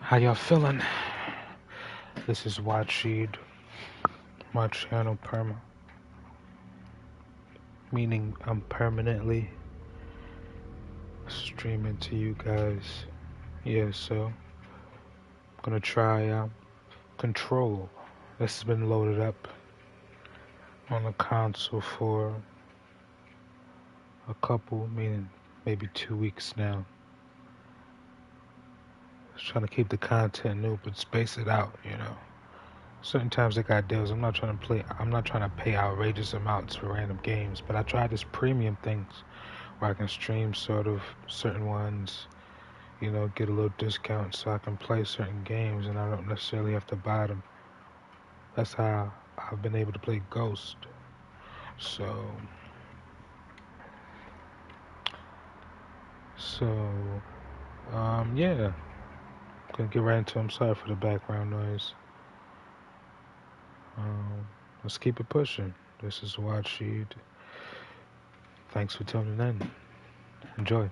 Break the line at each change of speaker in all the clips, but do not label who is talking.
How y'all feeling? This is WatchSheed, my channel meaning I'm permanently streaming to you guys. Yeah, so I'm gonna try Control. This has been loaded up on the console for a couple, meaning maybe 2 weeks now. Just trying to keep the content new, but space it out, you know. Certain times they got deals. I'm not trying to pay outrageous amounts for random games, but I tried this premium things where I can stream sort of certain ones, you know, get a little discount so I can play certain games and I don't necessarily have to buy them. That's how I've been able to play Ghost. So, so, yeah, gonna get right into it. I'm sorry for the background noise. Let's keep it pushing. This is WatchSheed. Thanks for tuning in. Enjoy.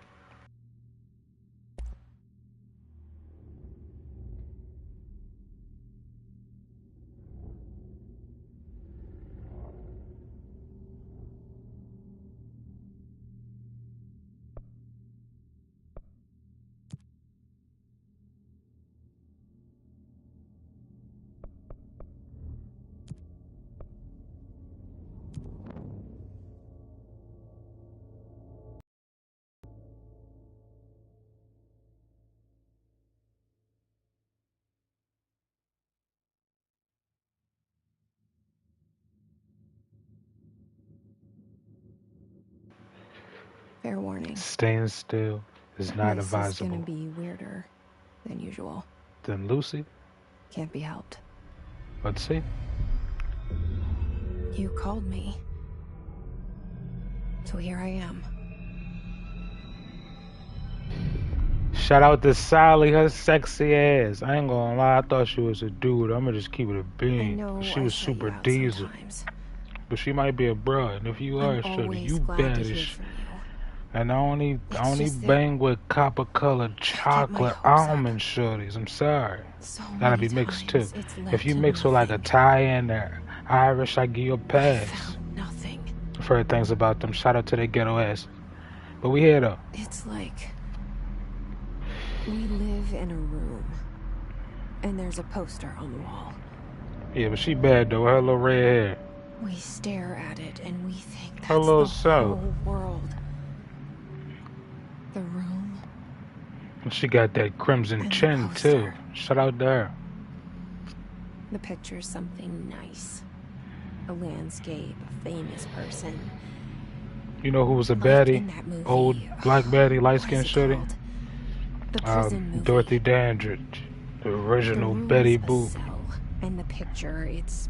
Fair warning.
Staying still is not
This
advisable.
is gonna be weirder than usual.
Then Lucy?
Can't be helped.
Let's see.
You called me. So here I am.
Shout out to Sally, her sexy ass. I ain't gonna lie, I thought she was a dude. I'ma just keep it a bean. She was super diesel.
Sometimes.
But she might be a bruh, and if you are, shorty, you badish. And I only bang with copper colored chocolate almond shorties. I'm sorry. Gotta be mixed too. If you mix with like a Thai and Irish, I give you a pass.
Nothing.
I've heard things about them. Shout out to their ghetto ass. But we here though.
It's like we live in a room, and there's a poster on the wall.
Yeah, but she bad though. Her little red hair.
We stare at it and we think that's
her little
the whole world. The room.
And she got that crimson chin too. Shout out to her.
The picture's something nice. A landscape, a famous person.
You know who was a baddie? Old black baddie, light-skinned shorty? Dorothy Dandridge. The original Betty Boop.
And the picture, it's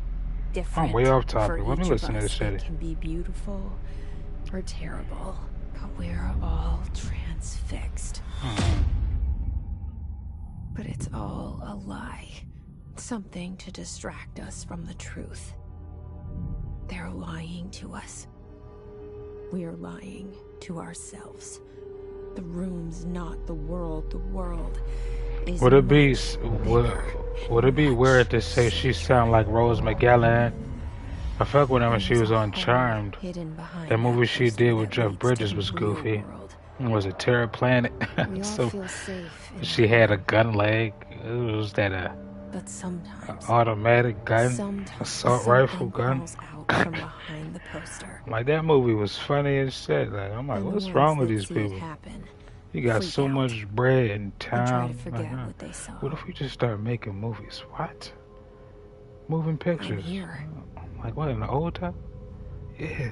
different.
I'm way off topic. Let me listen to this shit.
It can be beautiful or terrible, but we're all transfixed. But it's all a lie. Something to distract us from the truth. They're lying to us. We're lying to ourselves. The room's not the world. The world is
Would it be weird to say she sound like Rose McGowan? I fuck with her when she was on Charmed. That movie she did with Jeff Bridges was goofy. Was it Terror Planet? So she had a gun leg. It was that a automatic gun, assault rifle gun. Like that movie was funny as shit. Like I'm like, what's wrong with these people? You got so much bread and time. What if we just start making movies? What? Moving pictures? Like what, in the old time? Yeah.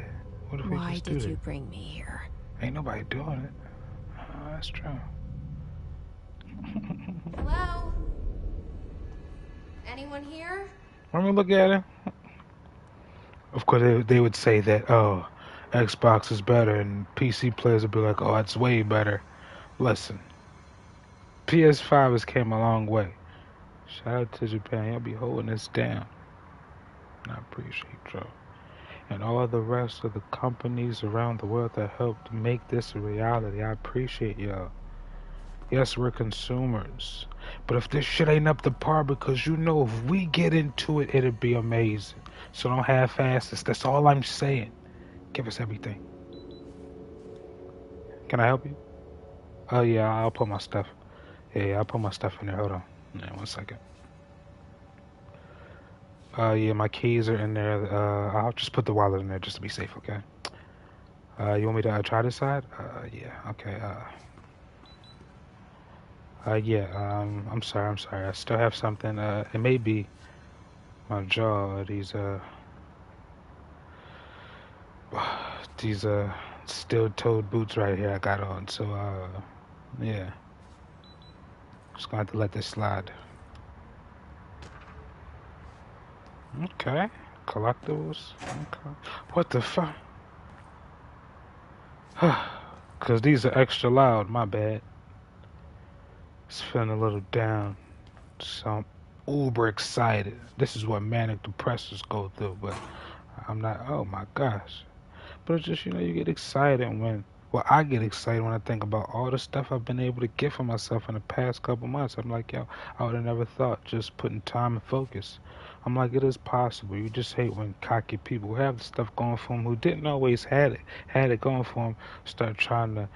What if we just do that?
Why did you bring me here?
Ain't nobody doing it. That's true.
Hello? Anyone here?
Let me look at it. Of course, they would say that, oh, Xbox is better, and PC players would be like, oh, it's way better. Listen, PS5 has came a long way. Shout out to Japan. Y'all be holding this down. I appreciate y'all. And all the rest of the companies around the world that helped make this a reality. I appreciate y'all. Yes, we're consumers, But if this shit ain't up to par, because you know if we get into it, it'll be amazing. So don't half-ass this. That's all I'm saying. Give us everything. Can I help you? Oh yeah, I'll put my stuff. Yeah, I'll put my stuff in there. Hold on. Yeah, 1 second. Yeah, my keys are in there. I'll just put the wallet in there just to be safe, okay? You want me to try this side? Yeah, okay. Yeah. I'm sorry. I still have something. It may be my jaw. These these steel-toed boots right here I got on. So yeah, just gonna have to let this slide. Okay, collectibles. Okay. What the fuck? Cause these are extra loud. My bad. It's feeling a little down. So I'm uber excited. This is what manic depressors go through, but I'm not. Oh my gosh. But it's just, you get excited when, well, I get excited when I think about all the stuff I've been able to get for myself in the past couple months. I'm like, yo, I would have never thought, just putting time and focus. I'm like, it is possible. You just hate when cocky people who have the stuff going for them, who didn't always had it going for them, start trying to,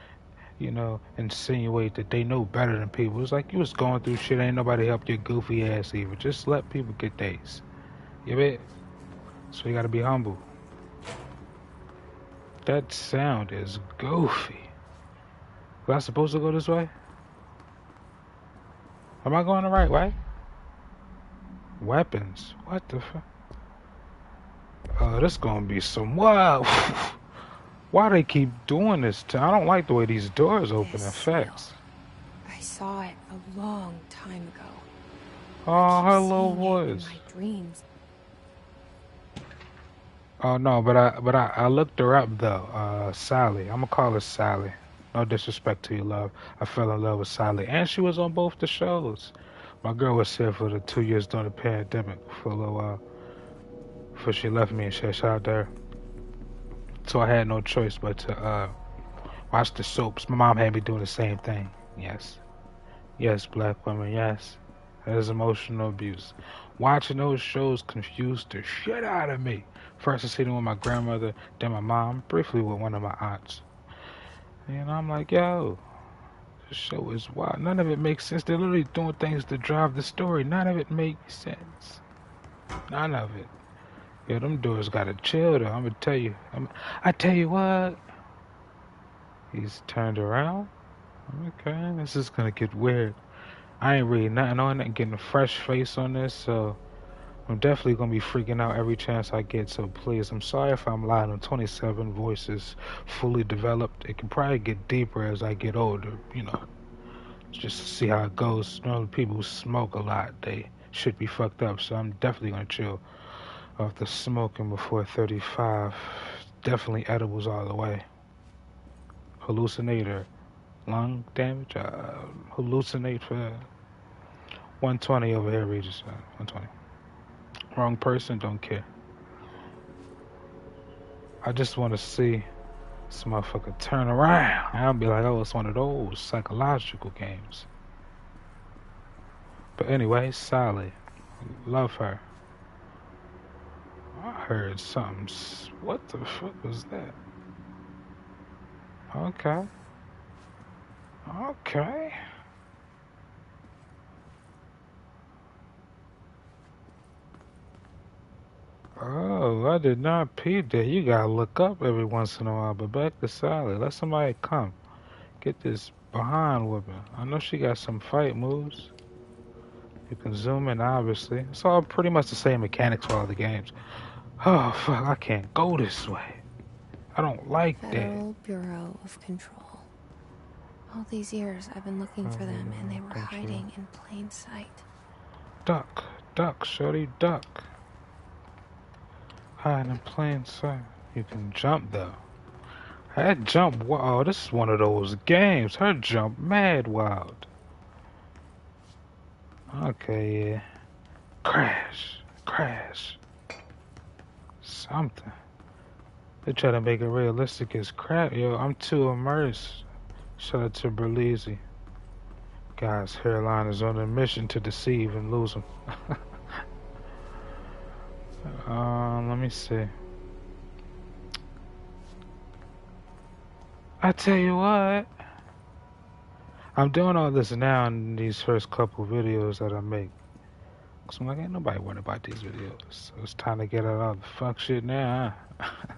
insinuate that they know better than people. It's like you was going through shit, ain't nobody helped your goofy ass either. Just let people get theirs. You bet? So you gotta be humble. That sound is goofy. Was I supposed to go this way? Am I going the right way? Weapons. What the fuck? Oh, this gonna be some wow. Why they keep doing this? I don't like the way these doors open in facts.
I saw it a long time ago.
Oh, her little voice.
In my dreams.
Oh no, but I looked her up though. Sally. I'm gonna call her Sally. No disrespect to you, love. I fell in love with Sally, and she was on both the shows. My girl was here for the 2 years during the pandemic for a little while. Before she left me and shit, shout out to her. So I had no choice but to watch the soaps. My mom had me doing the same thing. Yes. Yes, black women, yes. That is emotional abuse. Watching those shows confused the shit out of me. First I seen them with my grandmother, then my mom, briefly with one of my aunts. And I'm like, yo, this show is wild. None of it makes sense. They're literally doing things to drive the story. None of it makes sense. None of it. Yeah, them doors gotta chill though. I'm gonna tell you. I tell you what. He's turned around. Okay, this is gonna get weird. I ain't reading nothing on it, getting a fresh face on this, so I'm definitely gonna be freaking out every chance I get. So please, I'm sorry if I'm loud. I'm 27, voices fully developed. It can probably get deeper as I get older, just to see how it goes. People who smoke a lot, they should be fucked up. So I'm definitely gonna chill off the smoking before 35. Definitely edibles all the way. Hallucinator, lung damage, hallucinate for 120 over here, Regis. 120. Wrong person, don't care. I just want to see this motherfucker turn around. I'll be like, oh, it's one of those psychological games. But anyway, Sally. Love her. I heard something. What the fuck was that? Okay. Okay. Oh, I did not peep that. You gotta look up every once in a while. But back to Sally. Let somebody come. Get this behind whipping. I know she got some fight moves. You can zoom in, obviously. It's all pretty much the same mechanics for all the games. Oh, fuck, I can't go this way. I don't like that.
Federal Bureau of Control. All these years I've been looking for them, and they were hiding in plain sight.
Duck, duck, shorty, duck. Hiding in plain sight. You can jump, though. That jump, wow, this is one of those games. Her jump mad wild. Okay, yeah. Crash, crash. Something. They try to make it realistic as crap. Yo, I'm too immersed. Shout out to Berlizzi. guy's hairline is on a mission to deceive and lose him. Let me see. I tell you what, I'm doing all this now in these first couple videos that I make. Cause I'm like, ain't nobody worried about these videos. So it's time to get out all the fuck shit now. Huh?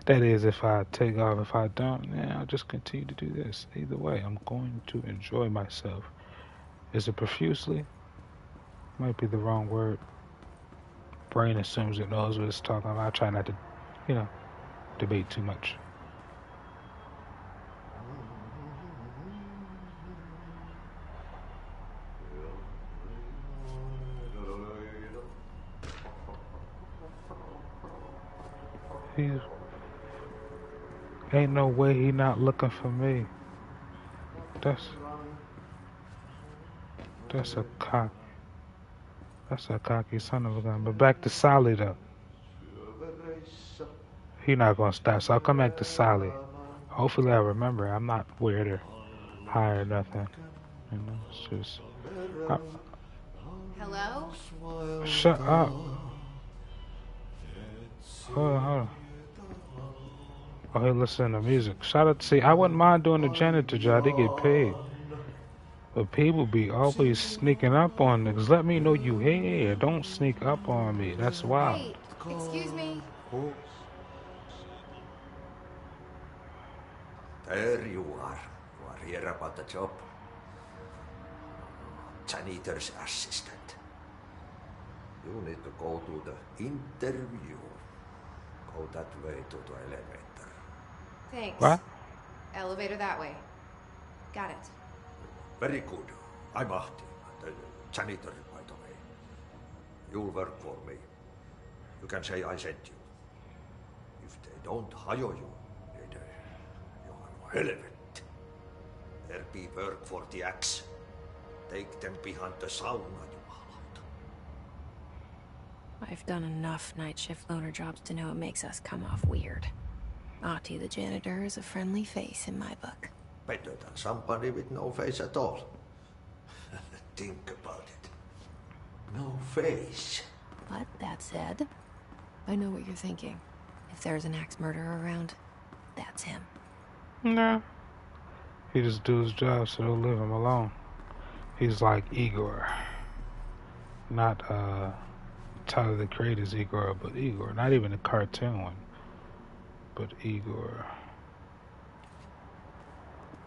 That is, if I take off. If I don't, yeah, I'll just continue to do this. Either way, I'm going to enjoy myself. Is it profusely? Might be the wrong word. Brain assumes it knows what it's talking about. I try not to, you know, debate too much. He's ain't no way he not looking for me. That's a cock. That's a cocky son of a gun. But back to Sally though. He not gonna stop. So I'll come back to Sally. Hopefully I remember. I'm not weird or high or nothing. You know, it's just.
Hello?
Shut up. Hold on. Oh, hey, listen to music. Shout out to see. I wouldn't mind doing the janitor job. They get paid. But people be always sneaking up on niggas. Let me know you here. Don't sneak up on me. That's wild.
Hey, excuse me.
There you are. You are here about the job. Janitor's assistant. You need to go to the interview. Go that way to the elevator.
Thanks.
What?
Elevator that way. Got it.
Very good. I'm Ahti, the janitor, by the way. You'll work for me. You can say I sent you. If they don't hire you, then you are relevant. There be work for the axe. Take them behind the sauna, you halot.
I've done enough night shift loner jobs to know it makes us come off weird. Ahti the janitor is a friendly face in my book.
Better than somebody with no face at all. Think about it. No face.
But that said, I know what you're thinking. If there's an axe murderer around, that's him.
Nah. He just do his job, so they'll leave him alone. He's like Igor. Not Tyler the Creator's Igor, but Igor. Not even the cartoon one, but Igor.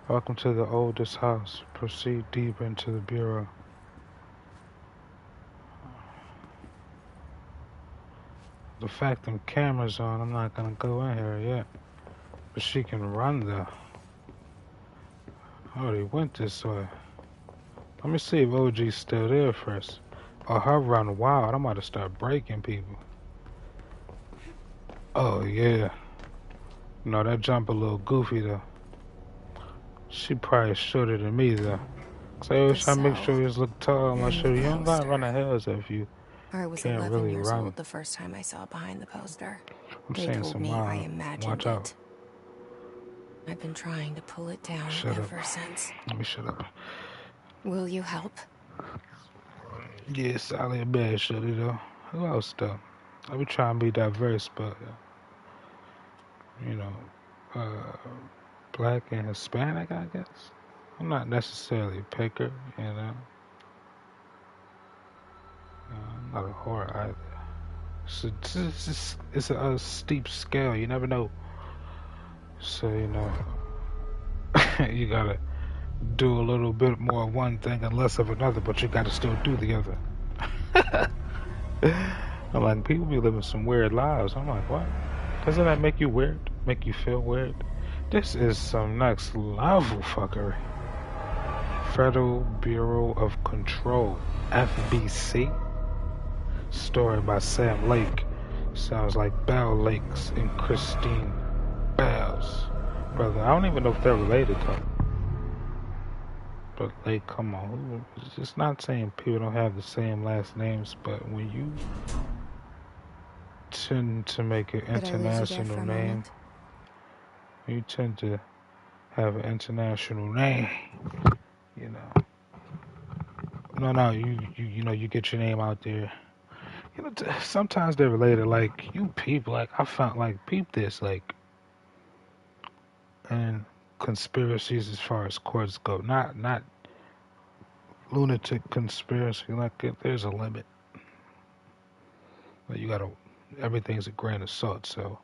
Welcome to the oldest house. Proceed deep into the bureau. The fact them cameras on, I'm not gonna go in here yet. But she can run though. Oh, they went this way. Let me see if OG's still there first. Oh, her run wild. I'm about to start breaking people. Oh, yeah. No, that jump a little goofy, though. She probably shorter than me, though. So I always try to make sure you look tall. I'm sure you don't gotta run the hills if you
I was
can't
11
really
years
run.
old the first time I saw behind the poster.
I'm
They
saying
told
some
me I
wild.
imagined
Watch out.
it. I've been trying to pull it down
Shut
ever
up.
since.
Let me shut up.
Will you help?
Yeah, Sally a bad shorty, though. Who else, though? I be trying to be diverse, but, you know, black and Hispanic, I guess. I'm not necessarily a picker, you know. I'm not a whore either. It's a steep scale. You never know. So, you know, you gotta do a little bit more of one thing and less of another, but you gotta still do the other. I'm like, people be living some weird lives. I'm like, what? Doesn't that make you weird? Make you feel weird? This is some next level fuckery. Federal Bureau of Control, FBC. Story by Sam Lake. Sounds like Bell Lakes and Christine Bells. Brother, I don't even know if they're related though. But Lake, come on. It's just not saying people don't have the same last names, but when you tend to make an international name, you tend to have an international name, you know. No, no, you know, you get your name out there. You know, sometimes they're related. Like you people, like I found, like peep this, like and conspiracies as far as courts go. Not lunatic conspiracy. Like there's a limit. Like, you gotta, everything's a grain of salt. So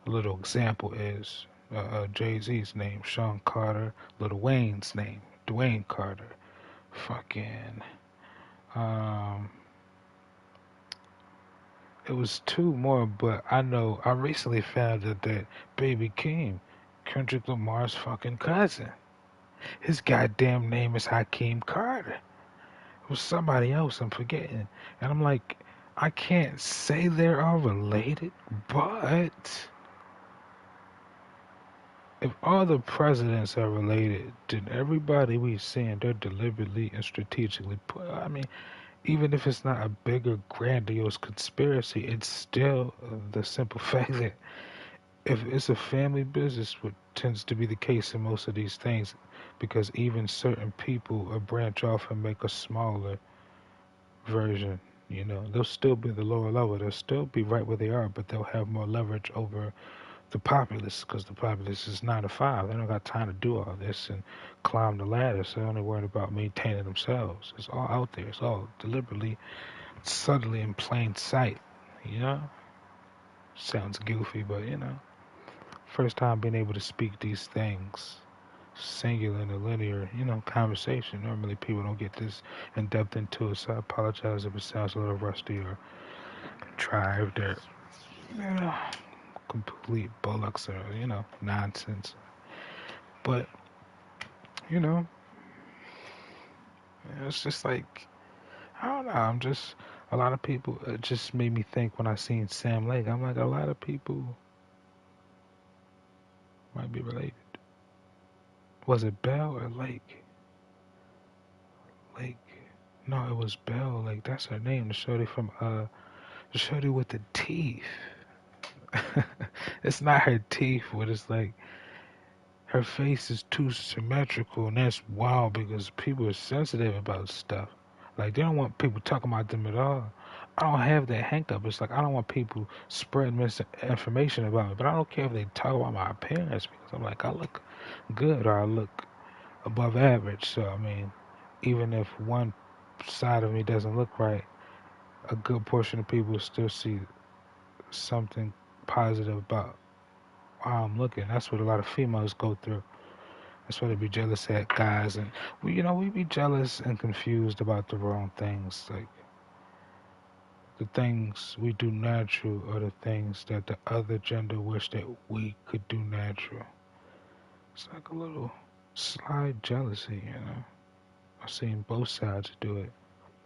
a little example is Jay-Z's name, Sean Carter. Lil Wayne's name, Dwayne Carter. Fucking um, it was two more, but I know I recently found out that Baby Keem, Kendrick Lamar's fucking cousin. His goddamn name is Hakeem Carter. It was somebody else I'm forgetting. And I'm like, I can't say they're all related, but if all the presidents are related, then everybody we've seen, they're deliberately and strategically put. I mean, even if it's not a bigger, grandiose conspiracy, it's still the simple fact that if it's a family business, what tends to be the case in most of these things, because even certain people will branch off and make a smaller version. You know, they'll still be the lower level. They'll still be right where they are, but they'll have more leverage over the populace because the populace is 9 to 5. They don't got time to do all this and climb the ladder. So they're only worried about maintaining themselves. It's all out there. It's all deliberately, subtly in plain sight. You know, sounds goofy, but you know, first time being able to speak these things singular in a linear, you know, conversation. Normally people don't get this in depth into it, so I apologize if it sounds a little rusty or contrived or, you know, complete bullocks or, you know, nonsense. But, you know, it's just like, I don't know, I'm just, a lot of people, it just made me think when I seen Sam Lake, I'm like, a lot of people might be related. Was it Bell or Lake? Lake. No, it was Bell. Like, that's her name. The shorty from, the shorty with the teeth. It's not her teeth, but it's like her face is too symmetrical, and that's wild because people are sensitive about stuff. Like they don't want people talking about them at all. I don't have that hang up. It's like I don't want people spreading misinformation about me, but I don't care if they talk about my appearance because I'm like I look good or I look above average. So I mean, even if one side of me doesn't look right, a good portion of people still see something positive about how I'm looking. That's what a lot of females go through. That's why they be jealous at guys, and we, you know, we be jealous and confused about the wrong things. Like the things we do natural are the things that the other gender wish that we could do natural. It's like a little slight jealousy, you know. I've seen both sides do it.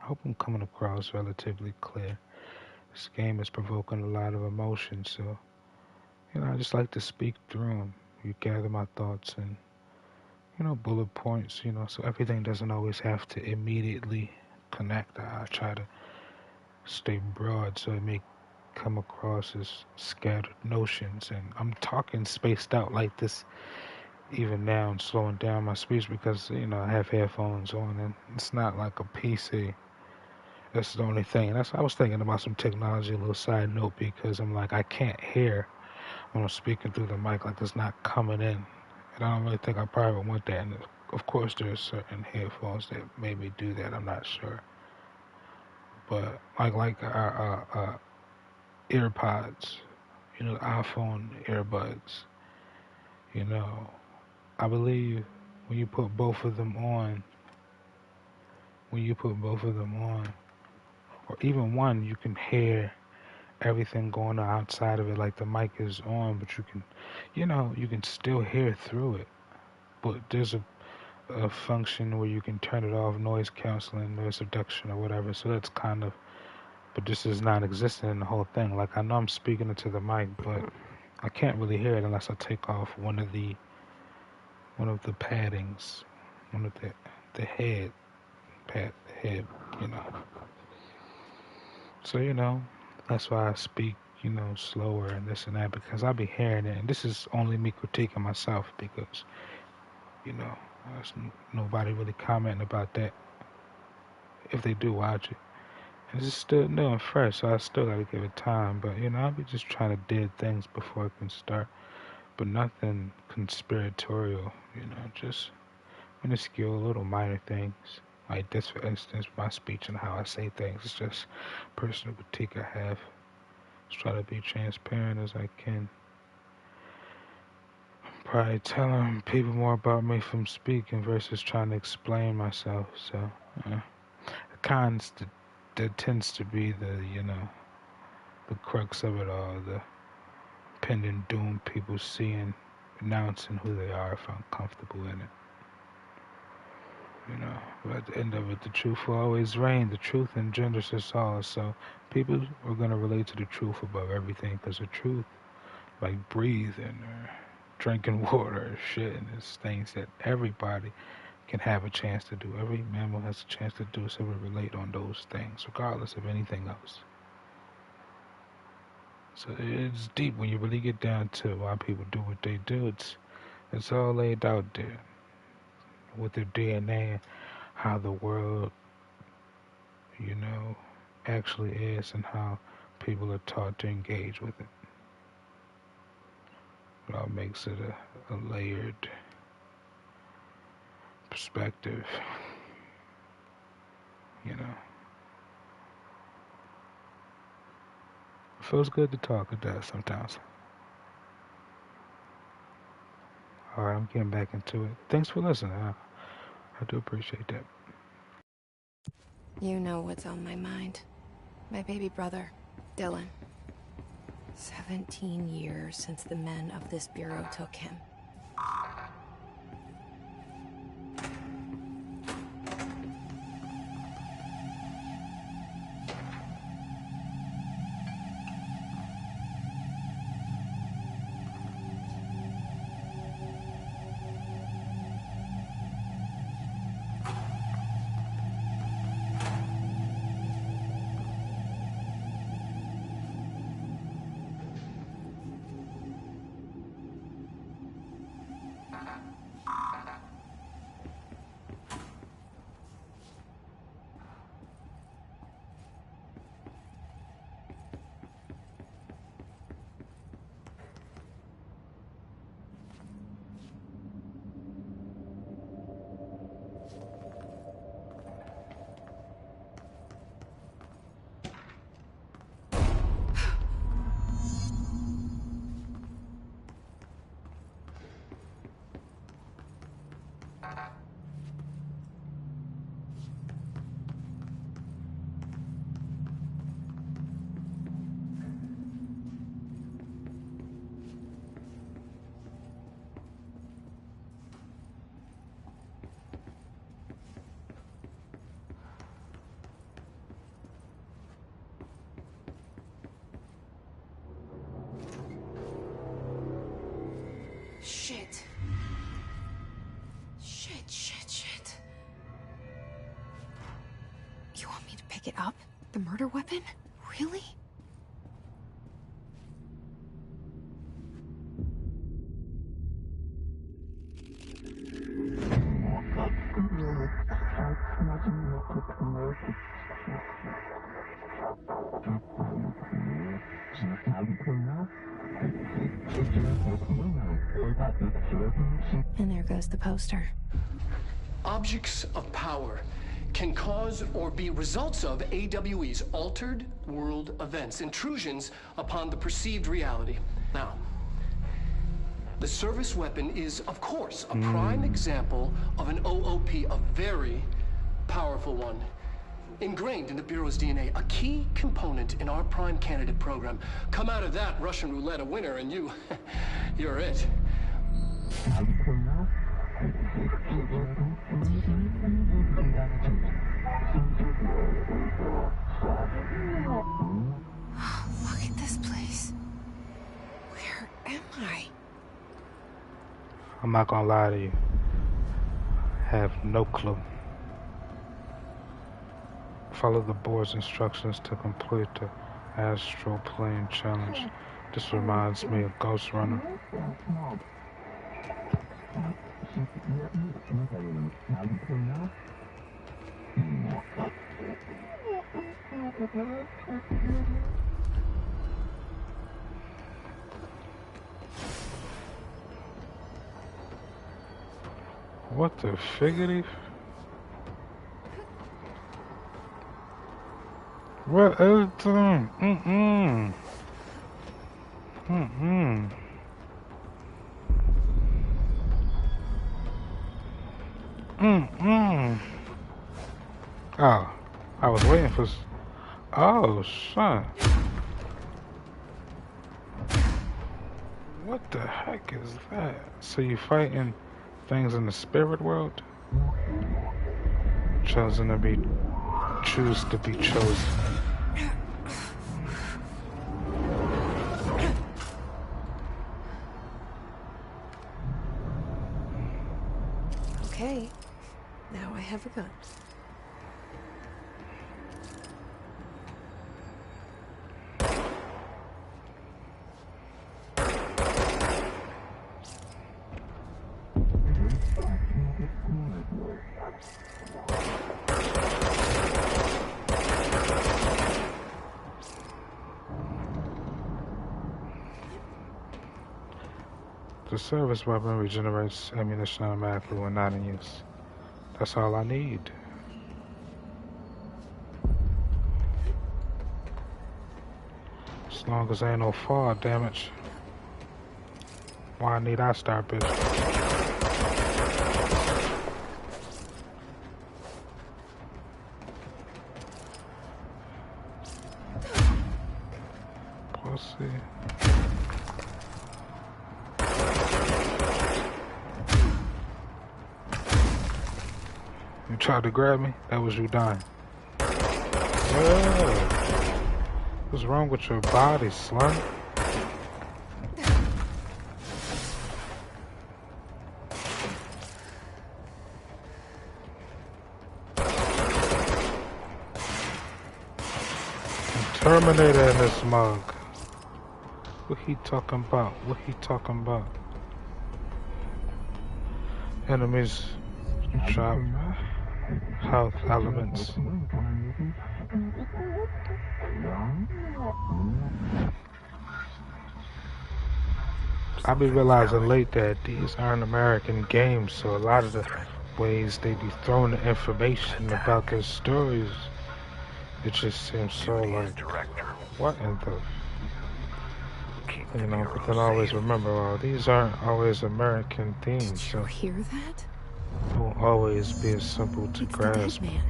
I hope I'm coming across relatively clear. This game is provoking a lot of emotion, so you know, I just like to speak through them. You gather my thoughts and you know, bullet points, you know, so everything doesn't always have to immediately connect. I try to stay broad so it may come across as scattered notions. And I'm talking spaced out like this even now and slowing down my speech because, you know, I have headphones on and it's not like a PC. That's the only thing. That's I was thinking about some technology, a little side note, because I'm like, I can't hear when I'm speaking through the mic, like it's not coming in. And I don't really think I probably would want that. And of course, there's certain headphones that maybe do that. I'm not sure, but like our AirPods, you know, iPhone earbuds. You know, I believe when you put both of them on, when you put both of them on, or even one, you can hear everything going on outside of it. Like the mic is on, but you can, you know, you can still hear through it. But there's a function where you can turn it off, noise canceling, noise reduction, or whatever. So that's kind of, but this is non-existent in the whole thing. Like I know I'm speaking into the mic, but I can't really hear it unless I take off one of the paddings, one of the head head, you know. So you know, that's why I speak, you know, slower and this and that because I be hearing it, and this is only me critiquing myself because you know, there's nobody really commenting about that if they do watch it. And it's still new and fresh, so I still gotta give it time. But I'll be just trying to dig things before it can start. But nothing conspiratorial, just minuscule little minor things. Like this, for instance, my speech and how I say things. It's just personal critique I have. Just try to be transparent as I can. Probably telling people more about me from speaking versus trying to explain myself. So, the cons that tends to be the crux of it all, the pending doom people seeing, announcing who they are if I'm comfortable in it. But at the end of it, the truth will always reign. The truth engenders us all. So people are going to relate to the truth above everything because the truth, like breathing or drinking water or shit, and it's things that everybody can have a chance to do. Every mammal has a chance to do, so we relate on those things, regardless of anything else. So it's deep when you really get down to why people do what they do. It's all laid out there with their DNA and how the world, actually is and how people are taught to engage with it. It all makes it a layered perspective, It feels good to talk, it does sometimes. Alright, I'm getting back into it. Thanks for listening. I do appreciate that.
You know what's on my mind. My baby brother, Dylan. 17 years since the men of this bureau took him. Shit. Shit. You want me to pick it up? The murder weapon? Really? And there goes the poster.
Objects of power can cause or be results of AWE's altered world events, intrusions upon the perceived reality. Now, the service weapon is, of course, a prime example of an OOP, a very powerful one. Ingrained in the Bureau's DNA, a key component in our prime candidate program. Come out of that Russian roulette a winner and you're it.
Look at this place. Where am I?
I'm not gonna lie to you. I have no clue. Follow the board's instructions to complete the astral plane challenge. This reminds me of Ghost Runner. What the figgity? What is them? Mm-mm. Mm-mm. Mm-mm. Oh, I was waiting for... Oh, son. What the heck is that? So you fighting things in the spirit world? Chosen to be... Choose to be chosen.
Okay, now I have a gun.
The service weapon regenerates ammunition automatically when not in use. That's all I need. As long as ain't no fall damage. Why need I start, bitch? Pussy. You tried to grab me? That was you dying. Yeah. What's wrong with your body, slum? Terminator in this mug. What he talking about? What he talking about? Enemies drop health elements. I be realizing late that these aren't American games, so a lot of the ways they be throwing the information about their stories, it just seems so like, what in the... You know, but then always remember, well, these aren't always American themes,
Did you
so
hear that?
it won't always be as simple to
It's the dead
grasp.
man.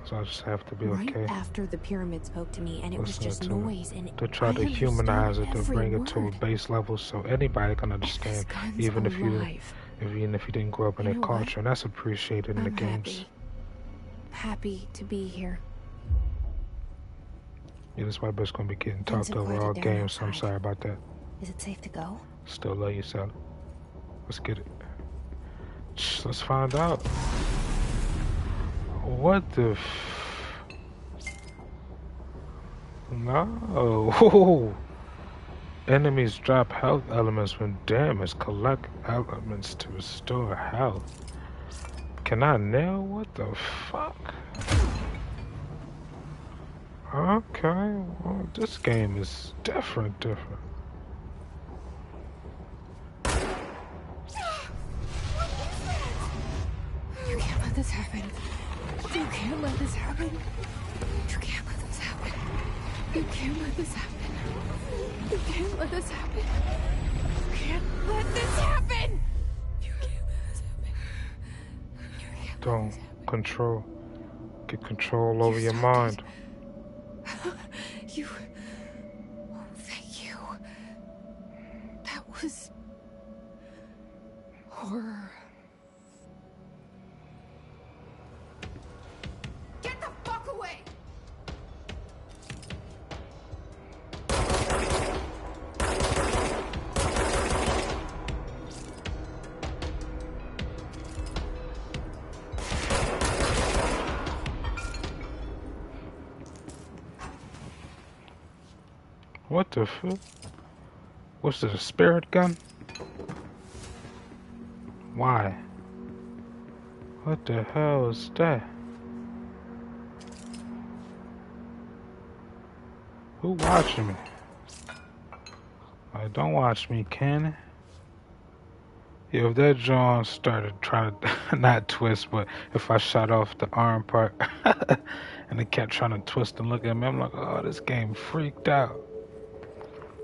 So I just have to be
Right
okay.
after the pyramid spoke to me, and it was
Listen
just
to
noise,
it.
and
To try
I
to
understood
humanize it, to
every
bring it to a
word.
base level so anybody can
And
understand,
this gun's
even if you
alive.
even if you didn't grow up in
You
their
know what?
culture, and that's appreciated in the
I'm
games.
happy to be here.
Yeah, that's why Bill's gonna be getting
Things
talked
have
over all
quieted down
games, so I'm
outside.
sorry about that.
Is it safe to go?
Still love you, Sally. Let's get it. Let's find out. What the No. Enemies drop health elements when damaged. Collect elements to restore health. Can I nail? What the fuck? Okay, well, this game is different.
You can't let this happen. You can't let this happen. You can't let this happen. You can't let this happen. You can't let this happen. You can't let this happen. You can't let this happen. You can't
Don't
let this happen.
control. Get control over your mind.
You... Oh, thank you. That was... horror. Get the fuck away!
What the fuck? What's this, a spirit gun? Why? What the hell is that? Who watching me? Like, don't watch me, Ken. Yeah, if that John started trying to not twist, but if I shot off the arm part and it kept trying to twist and look at me, I'm like, oh, this game freaked out.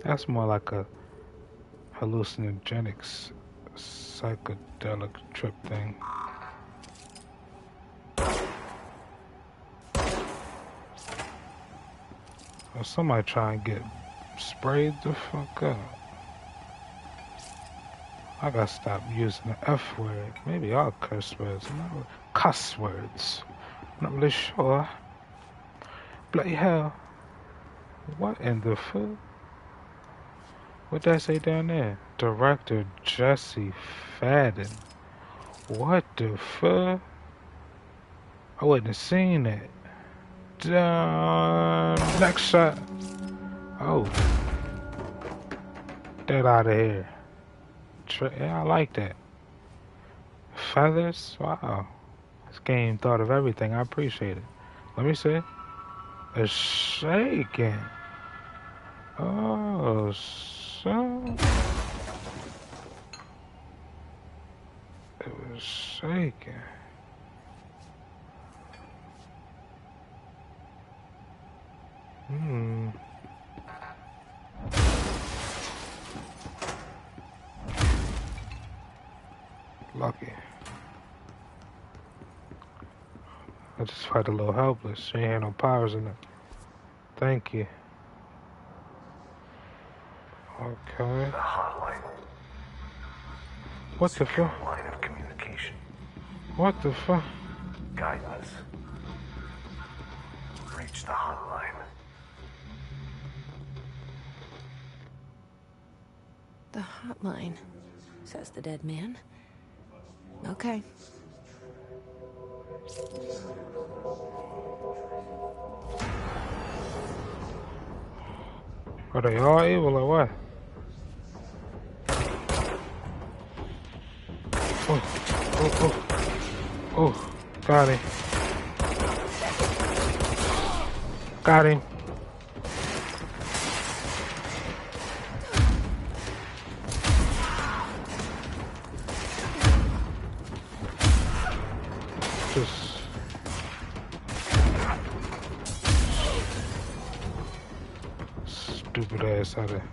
That's more like a hallucinogenic, psychedelic trip thing. Or somebody try and get sprayed the fuck up. I gotta stop using the F word. Maybe all curse words. Cuss words. I'm not really sure. Bloody hell. What in the fuck? What did I say down there? Director Jesse Fadden. What the fuck? I wouldn't have seen that. Next shot. Oh. Get out of here. Yeah, I like that. Feathers? Wow. This game thought of everything. I appreciate it. Let me see. It's shaking. Oh, so. It was shaking. Lucky. I just felt a little helpless. She ain't had no powers in it. Thank you. Okay.
The hotline.
What the fuck?
Line of communication.
What the fuck?
Guidance. Reach the hotline.
The hotline, says the dead man. Okay.
Are they all evil or what? Oh, got him. Got him. Just stupid ass out there.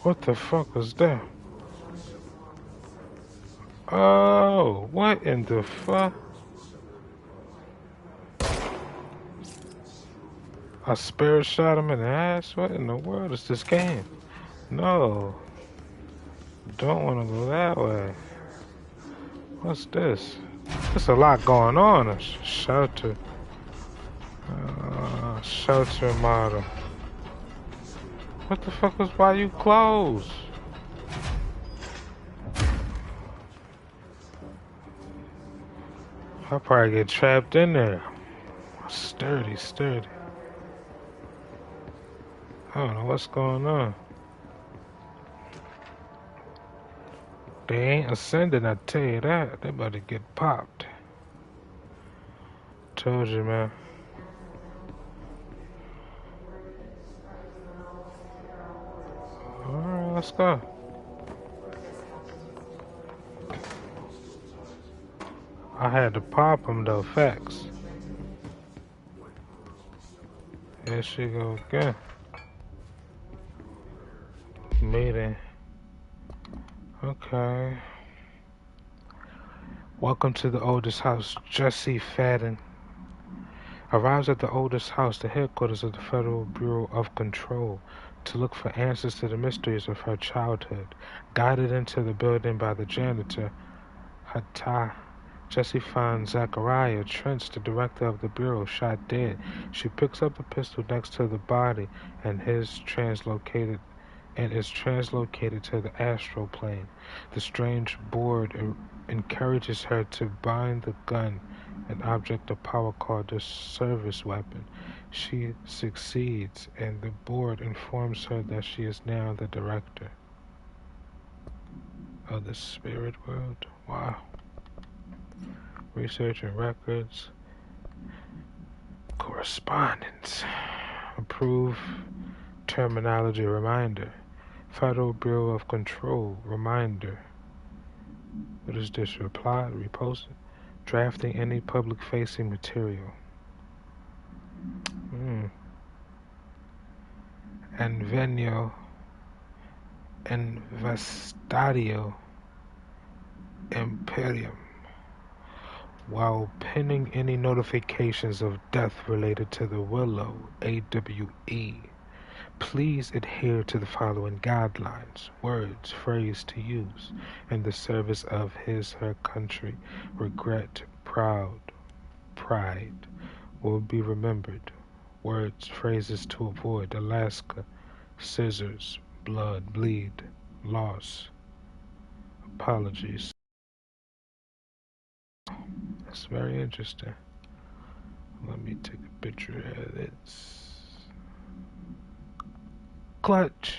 What the fuck was that? Oh, what in the fuck? A spirit shot him in the ass? What in the world is this game? No. Don't want to go that way. What's this? There's a lot going on. Shelter. Shelter model. What the fuck was by you closed? I'll probably get trapped in there. Sturdy, sturdy. I don't know what's going on. They ain't ascending, I tell you that. They about to get popped. Told you, man. Alright, let's go. I had to pop them though, facts. Here she go again. Meeting. Okay. Welcome to the oldest house. Jesse Fadden arrives at the oldest house, the headquarters of the Federal Bureau of Control, to look for answers to the mysteries of her childhood. Guided into the building by the janitor, Hatta, Jesse finds Zachariah Trentz, the director of the bureau, shot dead. She picks up a pistol next to the body and is translocated to the astral plane. The strange board encourages her to bind the gun an object of power called the service weapon. She succeeds, and the board informs her that she is now the director of the spirit world. Wow. Research and records. Correspondence. Approve terminology reminder. Federal Bureau of Control reminder. What is this? Reply? Repost it? Drafting any public facing material. Anvenio Investadio Imperium. While penning any notifications of death related to the Willow AWE, please adhere to the following guidelines, words, phrase to use in the service of her country. Regret, proud, pride will be remembered. Words, phrases to avoid: Alaska, scissors, blood, bleed, loss, apologies. That's very interesting. Let me take a picture of this. Clutch.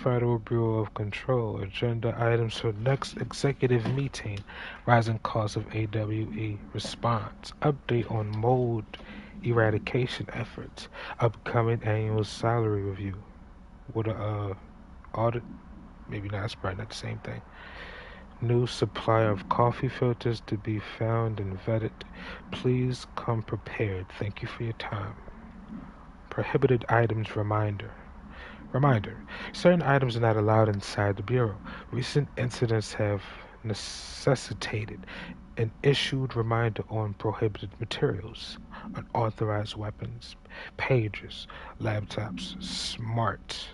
Federal Bureau of Control. Agenda items for next executive meeting. Rising costs of AWE. Response. Update on mold eradication efforts. Upcoming annual salary review. What a audit? Maybe not. It's probably not the same thing. New supply of coffee filters to be found and vetted. Please come prepared. Thank you for your time. Prohibited items reminder. Reminder: certain items are not allowed inside the Bureau. Recent incidents have necessitated an issued reminder on prohibited materials, unauthorized weapons, pagers, laptops, smart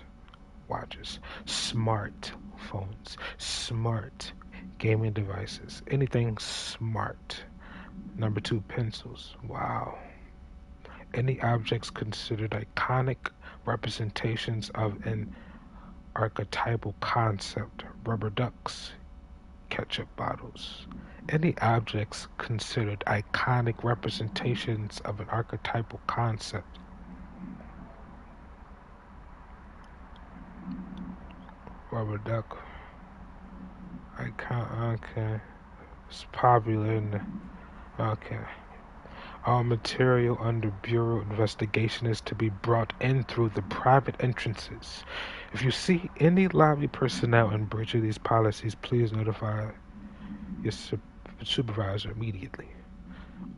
watches, smart phones, smart gaming devices, anything smart. Number 2, pencils. Wow. Any objects considered iconic representations of an archetypal concept: rubber ducks, ketchup bottles. Any objects considered iconic representations of an archetypal concept. Rubber duck. Icon. Okay. It's popular in the. Okay. All material under Bureau investigation is to be brought in through the private entrances. If you see any lobby personnel in breach of these policies, please notify your supervisor immediately.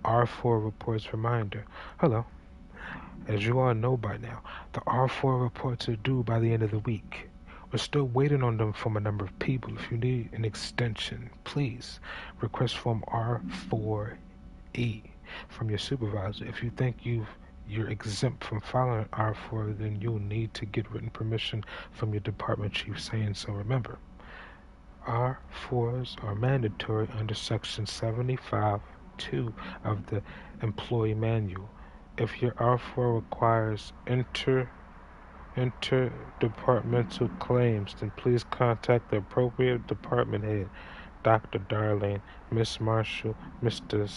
R4 reports reminder. Hello. As you all know by now, the R4 reports are due by the end of the week. We're still waiting on them from a number of people. If you need an extension, please request Form R4E from your supervisor. If you think you're exempt from filing an R4, then you'll need to get written permission from your department chief saying so. Remember, R4s are mandatory under Section 75(2) of the Employee Manual. If your R4 requires interdepartmental claims, then please contact the appropriate department head, Dr. Darlene, Miss Marshall, Mr.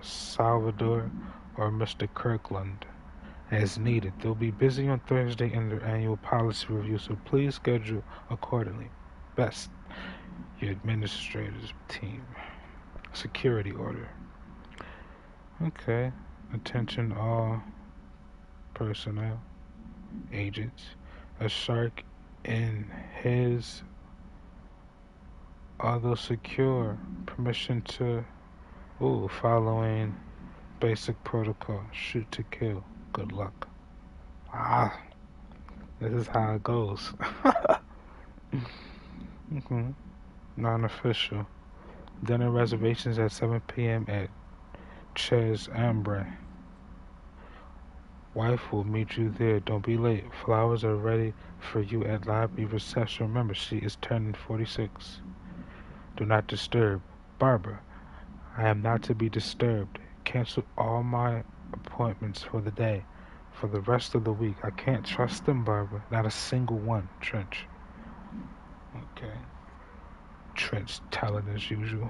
Salvador, or Mr. Kirkland as needed. They'll be busy on Thursday in their annual policy review, so please schedule accordingly. Best, your administrators team. Security order. Okay. Attention all personnel, agents. A shark in his although secure. Permission to following basic protocol. Shoot to kill. Good luck. This is how it goes. Non-official. Dinner reservations at 7 p.m. at Chez Ambre. Wife will meet you there. Don't be late. Flowers are ready for you at lobby reception. Remember, she is turning 46. Do not disturb. Barbara, I am not to be disturbed. Cancel all my appointments for the day. For the rest of the week. I can't trust them, Barbara. Not a single one. Trench. Okay. Trench telling as usual.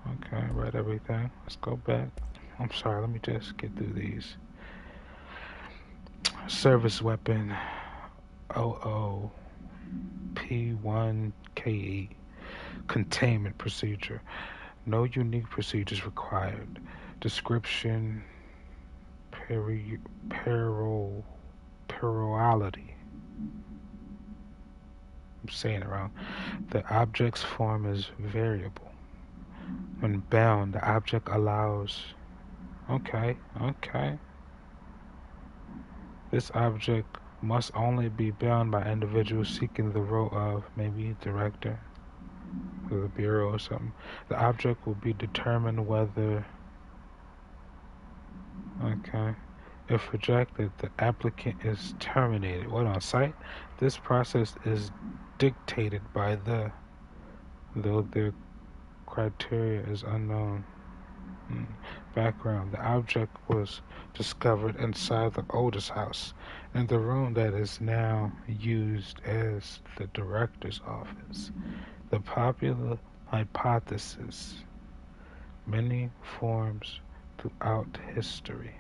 Okay, I read everything. Let's go back. I'm sorry, let me just get through these. Service weapon OOP1KE. Containment procedure. No unique procedures required. Description, perorality. I'm saying it wrong. The object's form is variable. When bound, the object allows. Okay. This object must only be bound by individuals seeking the role of maybe director of the bureau or something. The object will be determined whether. Okay. If rejected, the applicant is terminated. What on site? This process is dictated by though their criteria is unknown. Background. The object was discovered inside the oldest house, in the room that is now used as the director's office. The popular hypothesis, many forms throughout history.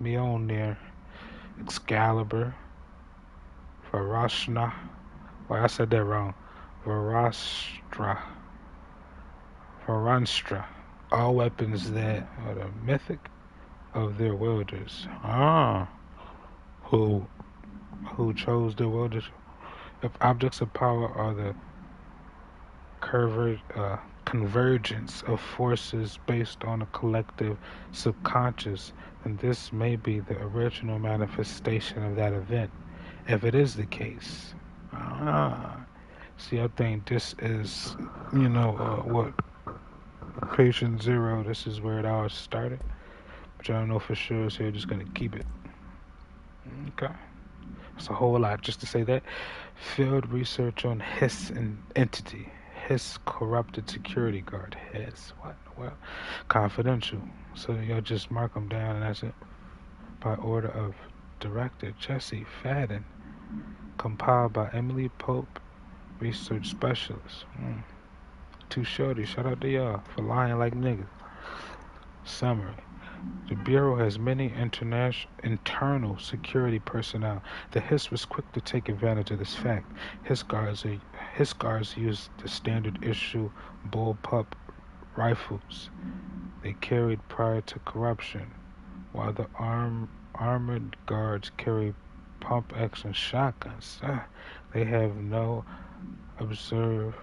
Mjolnir, Excalibur, Varashna. Well, I said that wrong. Varastra. Varanstra. All weapons that are the mythic of their wielders. Who chose their wielders? If objects of power are the convergence of forces based on a collective subconscious, then this may be the original manifestation of that event. If it is the case, see, I think this is, what patient zero. This is where it all started, but I don't know for sure, so you're just gonna keep it. Okay, it's a whole lot just to say that. Field research on Hiss entity. His corrupted security guard. His what? Well, confidential. So y'all just mark them down, and that's it. By order of director Jesse Fadden. Compiled by Emily Pope, research specialist. Too shorty. Shout out to y'all for lying like niggas. Summary. The Bureau has many internal security personnel. The Hiss was quick to take advantage of this fact. Hiss guards used the standard issue bullpup rifles they carried prior to corruption, while the armored guards carry pump-action shotguns. They have no observed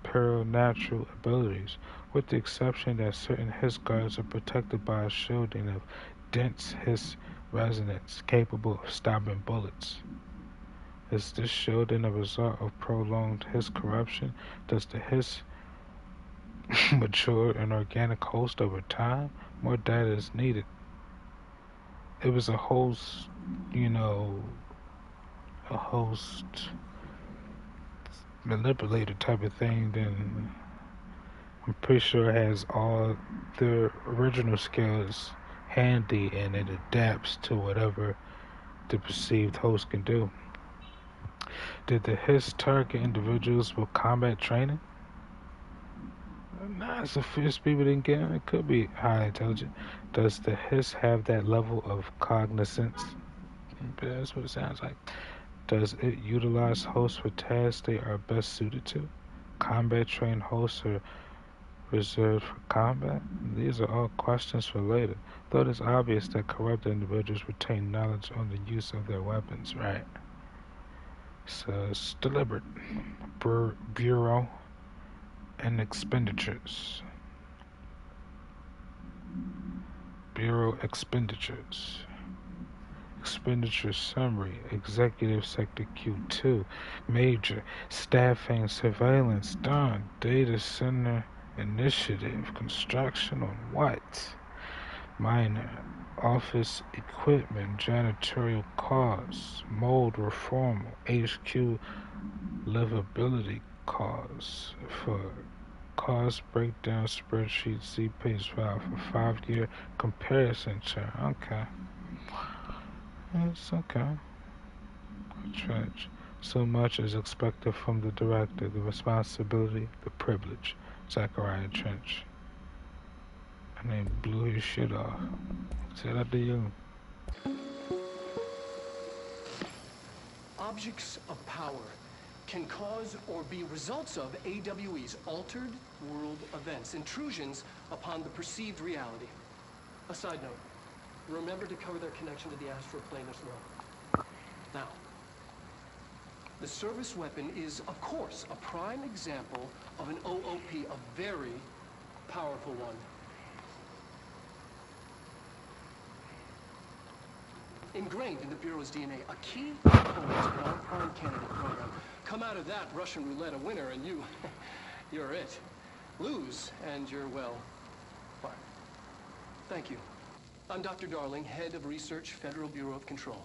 supernatural abilities, with the exception that certain Hiss guards are protected by a shielding of dense Hiss resonance capable of stopping bullets. Is this shielding a result of prolonged Hiss corruption? Does the Hiss mature an organic host over time? More data is needed. It was a host, a host manipulator type of thing, then I'm pretty sure it has all the original skills handy and it adapts to whatever the perceived host can do. Did the Hiss target individuals with combat training? Nah, it's a fierce people didn't get it. It could be highly intelligent. Does the Hiss have that level of cognizance? That's what it sounds like. Does it utilize hosts for tasks they are best suited to? Combat trained hosts are reserved for combat? These are all questions for later, though it is obvious that corrupt individuals retain knowledge on the use of their weapons, right? So it's deliberate. Bureau and expenditures. Bureau expenditures. Expenditure summary. Executive Sector Q2. Major. Staffing. Surveillance. Done. Data center initiative. Construction on what? Minor. Office equipment. Janitorial costs. Mold reform. HQ livability costs. For cost breakdown spreadsheet, see page 5 for 5-year comparison chart. Okay. It's okay. Trench. So much is expected from the director, the responsibility, the privilege. Zachariah Trench. And they blew his shit off. Say that to you.
Objects of power can cause or be results of AWE's altered world events, intrusions upon the perceived reality. A side note, remember to cover their connection to the astral plane as well. Now, the service weapon is, of course, a prime example of an OOP, a very powerful one. Ingrained in the Bureau's DNA, a key component in our prime candidate program. Come out of that Russian roulette a winner and you're it. Lose and you're, well, fired. Thank you. I'm Dr. Darling, head of research, Federal Bureau of Control.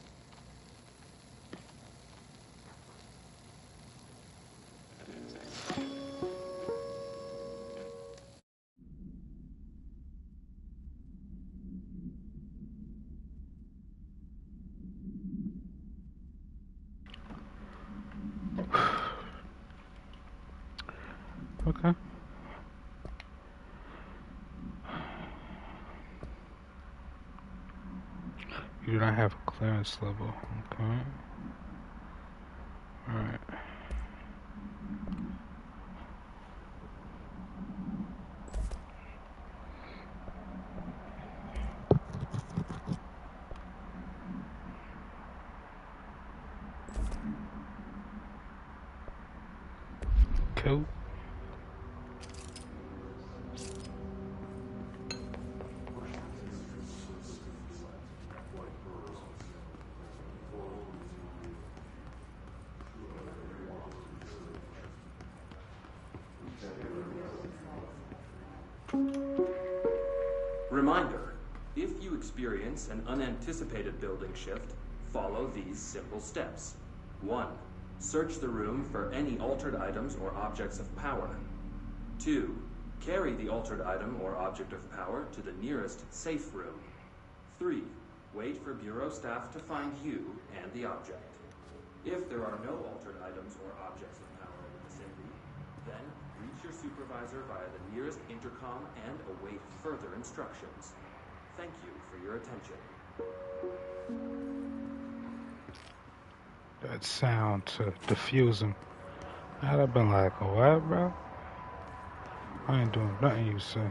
Okay. You do not have a clearance level. Okay. Alright. Cool.
Reminder, if you experience an unanticipated building shift, follow these simple steps. 1. Search the room for any altered items or objects of power. 2. Carry the altered item or object of power to the nearest safe room. 3. Wait for Bureau staff to find you and the object. If there are no altered items or objects of power in the vicinity, then reach your supervisor via the nearest intercom and await further instructions. Thank you for your attention.
That sound to defuse him. I'd have been like, what, bro? I ain't doing nothing you say.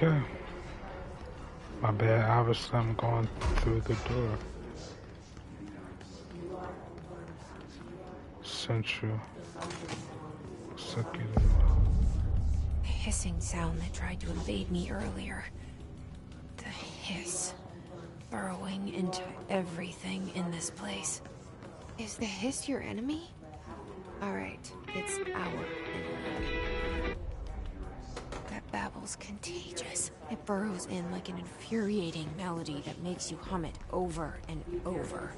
Okay. My bad, obviously I'm going through the door. Central Executive.
The hissing sound that tried to invade me earlier. The hiss. Burrowing into everything in this place. Is the hiss your enemy? Alright, it's our enemy. That babble's contagious. It burrows in like an infuriating melody that makes you hum it over and over.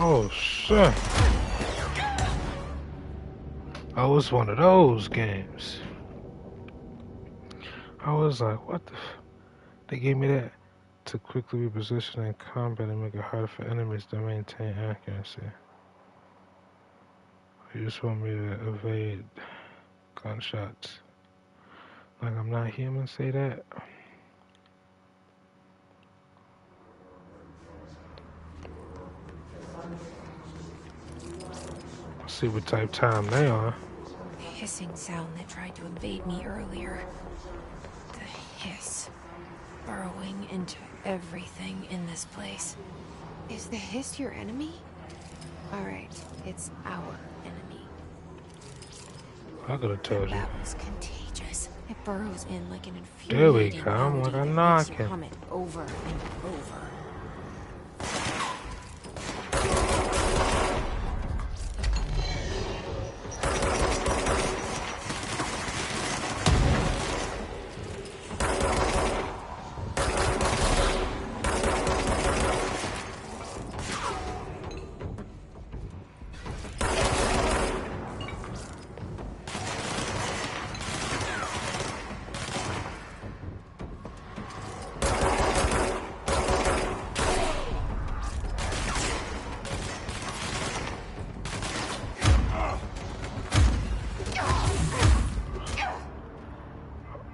Oh shit. Oh, it's one of those games. I was like, what the f. They gave me that to quickly reposition in combat and make it harder for enemies to maintain accuracy. You just want me to evade gunshots. Like I'm not human, say that? Let's see what type time they are.
The hissing sound that tried to invade me earlier. The hiss. Burrowing into everything in this place. Is the hiss your enemy? Alright, it's our enemy.
I could have told you.
That was contagious. It burrows in like an
There we
infuriating
come,
melody
like a
that makes you
knocking.
hum it over and over.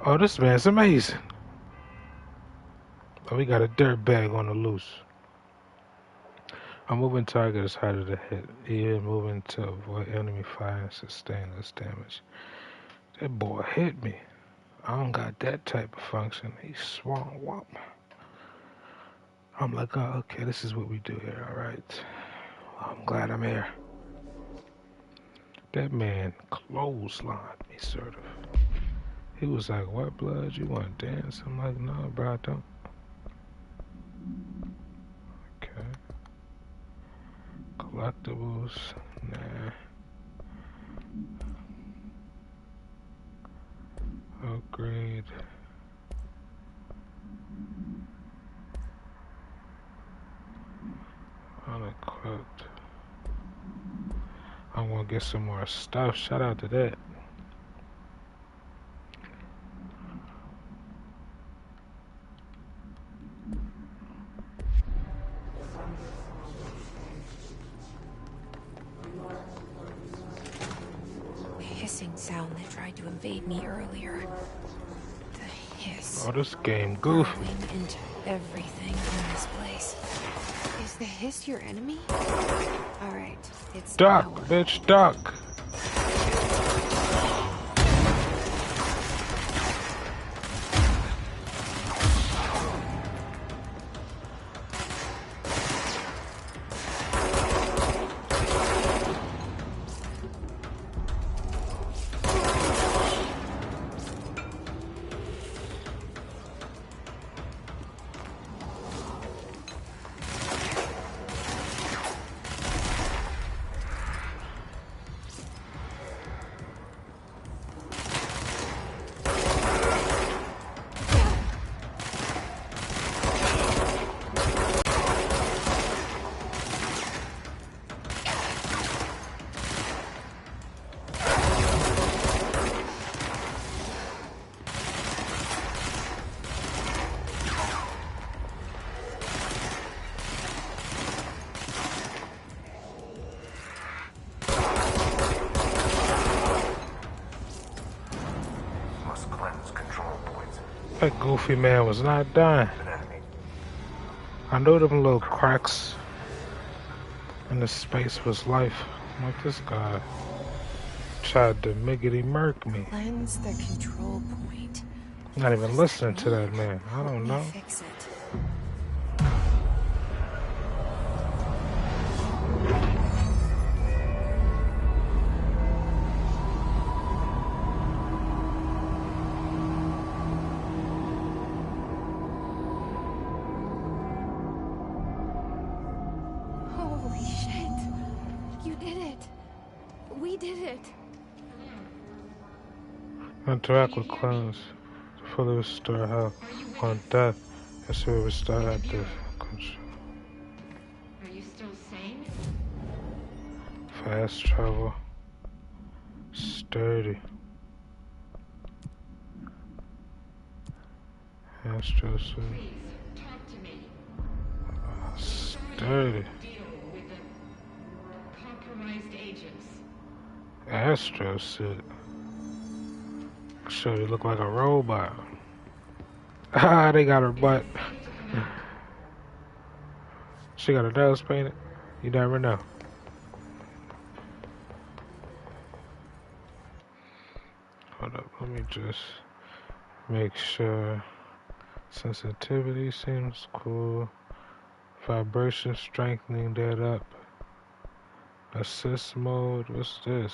Oh, this man's amazing. Oh, we got a dirt bag on the loose. A moving target is harder to hit. Even moving to avoid enemy fire and sustain less damage. That boy hit me. I don't got that type of function. He swung whop. I'm like, oh, okay, this is what we do here, alright. I'm glad I'm here. That man clotheslined me, sort of. He was like, what, blood? You want to dance? I'm like, no, bro, I don't. Okay. Collectibles. Nah. Upgrade. Unequipped. I'm gonna get some more stuff. Shout out to that.
The hissing sound that tried to invade me earlier. The hiss.
Oh, this game goofy.
Burrowing into everything in this place. Is the hiss your enemy? Alright, it's
Duck,
our
bitch, duck.
Must cleanse control points.
That goofy man was not dying.
An enemy.
I know them little cracks in the space was life. I'm like, this guy tried to miggity murk me.
Cleanse the control point.
I'm not even listening to that man. I don't know.
Fix it. Holy shit. You did it. We did it.
Interact with clones to fully restore health on death and so restore active control.
Are you still sane?
Fast travel. Sturdy. Astro suit.
Please, talk to me.
Sturdy.
Deal with the compromised agents.
Astro suit. Sure, they look like a robot. Ah, they got her butt. She got her nails painted. You never know. Hold up, let me just make sure. Sensitivity seems cool. Vibration strengthening that up. Assist mode, what's this?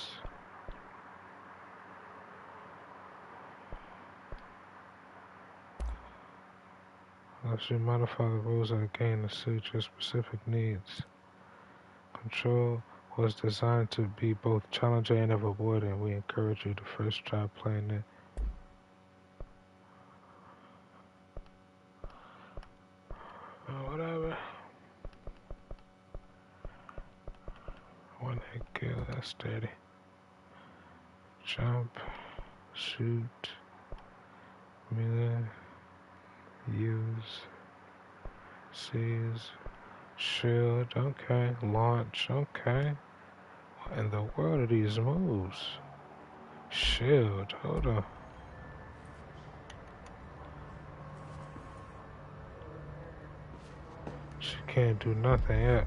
Lets you modify the rules of the game to suit your specific needs. Control was designed to be both challenging and rewarding. We encourage you to first try playing it. Whatever. One hit kill, that's steady. Jump, shoot, melee, use, seize, shield, okay, launch, okay. What in the world are these moves? Shield, hold on. She can't do nothing yet.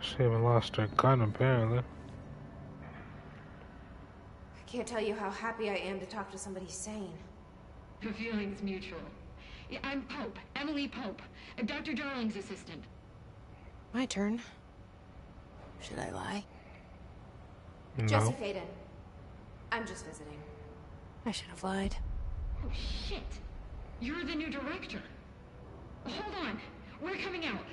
She even lost her gun apparently.
I can't tell you how happy I am to talk to somebody sane.
The feeling's mutual. Yeah, I'm Pope, Emily Pope, Dr. Darling's assistant.
My turn. Should I lie?
No.
Jesse Faden. I'm just visiting.
I should have lied.
Oh, shit. You're the new director. Hold on. We're coming out.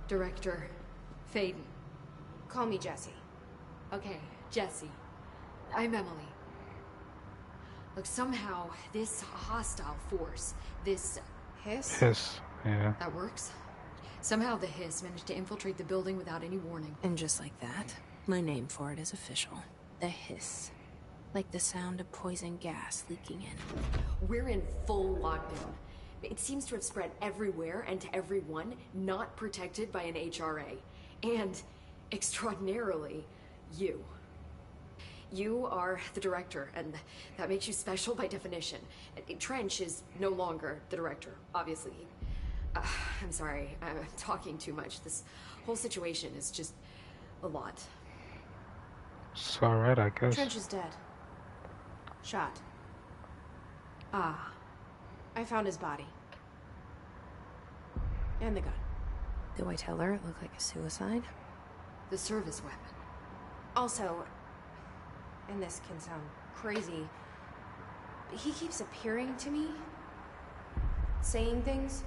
Director Faden. Call me Jesse.
Okay, Jesse. I'm Emily. Look, somehow, this hostile force, this...
Hiss?
Hiss, yeah.
That works? Somehow the Hiss managed to infiltrate the building without any warning.
And just like that, my name for it is official. The hiss. Like the sound of poison gas leaking in.
We're in full lockdown. It seems to have spread everywhere and to everyone not protected by an HRA. And, extraordinarily, you. You are the director, and that makes you special by definition. Trench is no longer the director, obviously. I'm sorry, I'm talking too much. This whole situation is just a lot.
It's alright, I guess.
Trench is dead. Shot.
Ah.
I found his body. And the gun.
Do I tell her it looked like a suicide?
The service weapon.
Also, and this can sound crazy, but he keeps appearing to me, saying things.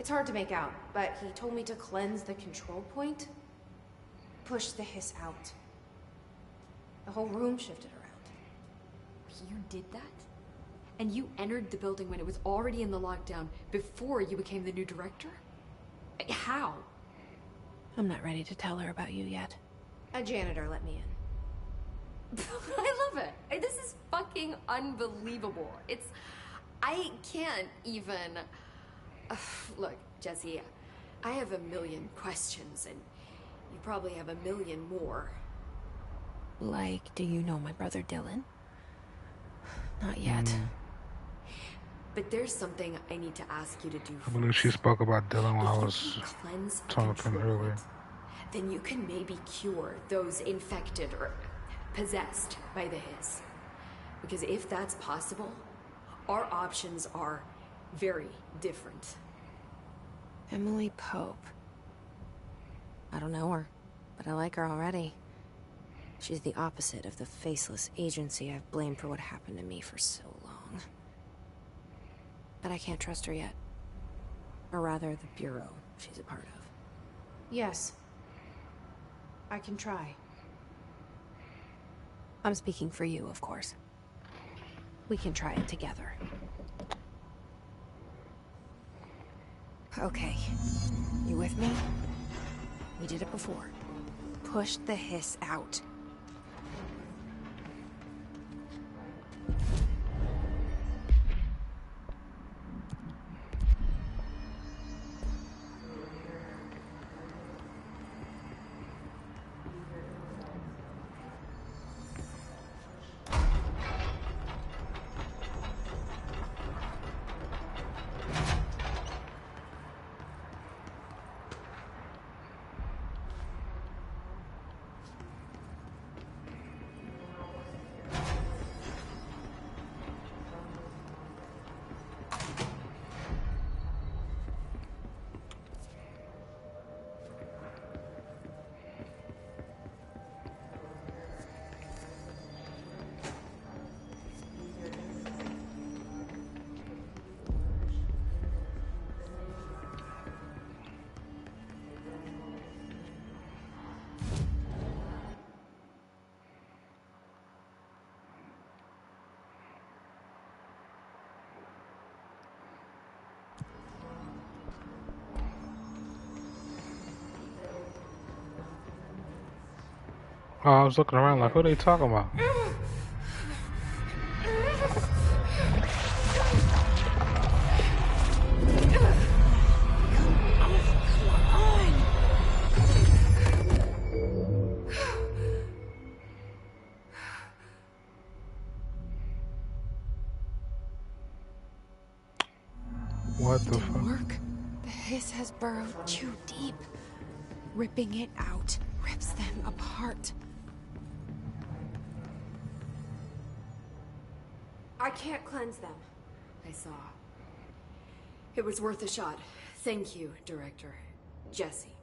It's hard to make out, but he told me to cleanse the control point, push the hiss out. The whole room shifted around.
You did that? And you entered the building when it was already in the lockdown before you became the new director? How?
I'm not ready to tell her about you yet.
A janitor let me in.
I love it. This is fucking unbelievable. I can't even... Look, Jesse, I have a million questions, and you probably have a million more.
Like, do you know my brother Dylan? Not yet.
But there's something I need to ask you to do
I believe she spoke about Dylan when I was
cleanse the
talking
control
earlier.
point, then you can maybe cure those infected or possessed by the hiss. Because if that's possible, our options are very different.
Emily Pope. I don't know her, but I like her already. She's the opposite of the faceless agency I've blamed for what happened to me for so long. But I can't trust her yet. Or rather, the Bureau she's a part of.
Yes, I can try.
I'm speaking for you, of course. We can try it together. Okay. You with me? We did it before. Push the hiss out.
Oh, I was looking around like, who are they talking about? What the fuck?
Didn't work. The hiss has burrowed too deep. Ripping it out rips them apart.
I can't cleanse them.
I saw. It was worth a shot. Thank you, Director. Jesse.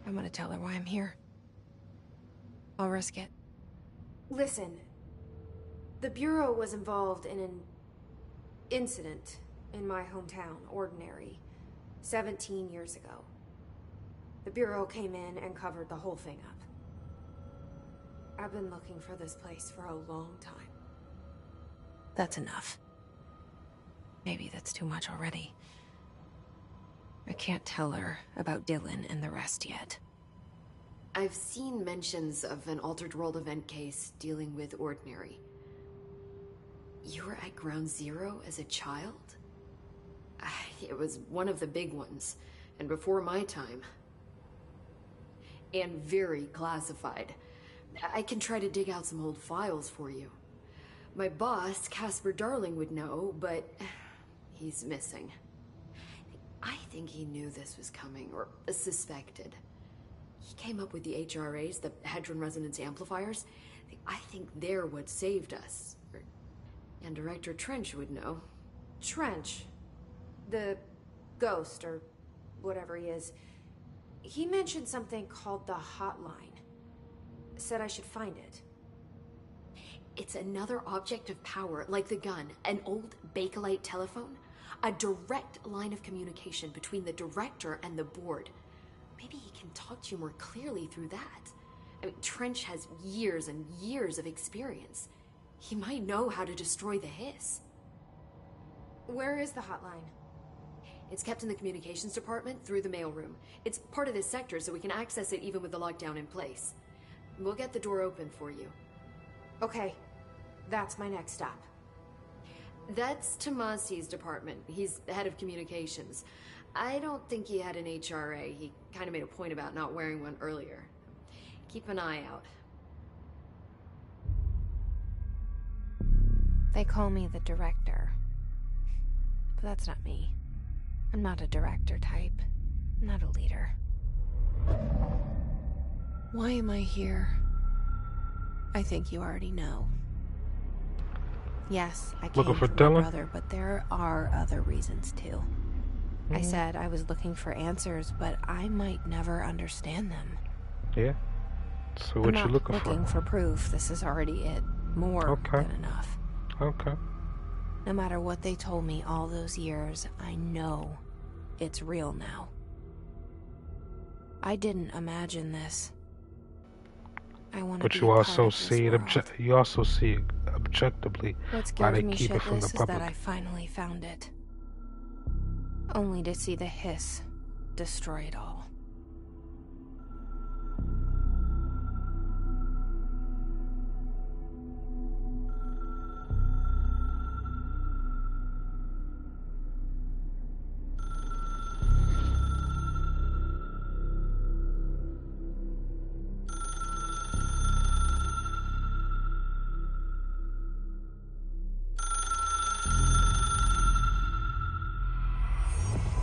I'm gonna tell her why I'm here. I'll risk it.
Listen, the Bureau was involved in an incident in my hometown, Ordinary, 17 years ago. The Bureau came in and covered the whole thing up. I've been looking for this place for a long time.
That's enough. Maybe that's too much already. I can't tell her about Dylan and the rest yet.
I've seen mentions of an Altered World event case dealing with Ordinary. You were at Ground Zero as a child? It was one of the big ones, and before my time. And very classified. I can try to dig out some old files for you. My boss, Casper Darling, would know, but he's missing. I think he knew this was coming, or suspected. He came up with the HRAs, the Hadron Resonance Amplifiers. I think they're what saved us. And Director Trench would know.
Trench? The ghost, or whatever he is. He mentioned something called the Hotline. Said I should find it.
It's another object of power, like the gun, an old Bakelite telephone. A direct line of communication between the Director and the board. Maybe he can talk to you more clearly through that. I mean, Trench has years and years of experience. He might know how to destroy the hiss.
Where is the hotline?
It's kept in the communications department through the mailroom. It's part of this sector, so we can access it even with the lockdown in place. We'll get the door open for you.
Okay, that's my next stop.
That's Tomasi's department. He's the head of communications. I don't think he had an HRA. He kind of made a point about not wearing one earlier. Keep an eye out.
They call me the Director. But that's not me. I'm not a director type. I'm not a leader. Why am I here? I think you already know. Yes, I came
Looking for
my
Dylan?
brother, but there are other reasons too. I said I was looking for answers, but I might never understand them.
Yeah. So what
I'm
you
not
looking
for proof. This is already it. More
Okay.
than enough.
Okay.
No matter what they told me all those years, I know it's real now. I didn't imagine this. I want to
But
be
you
a part
also
of this
see it
world.
you also see it objectively
What
why
scares
they
me
keep it from the
shitless is that
public.
I finally found it. Only to see the hiss destroy it all.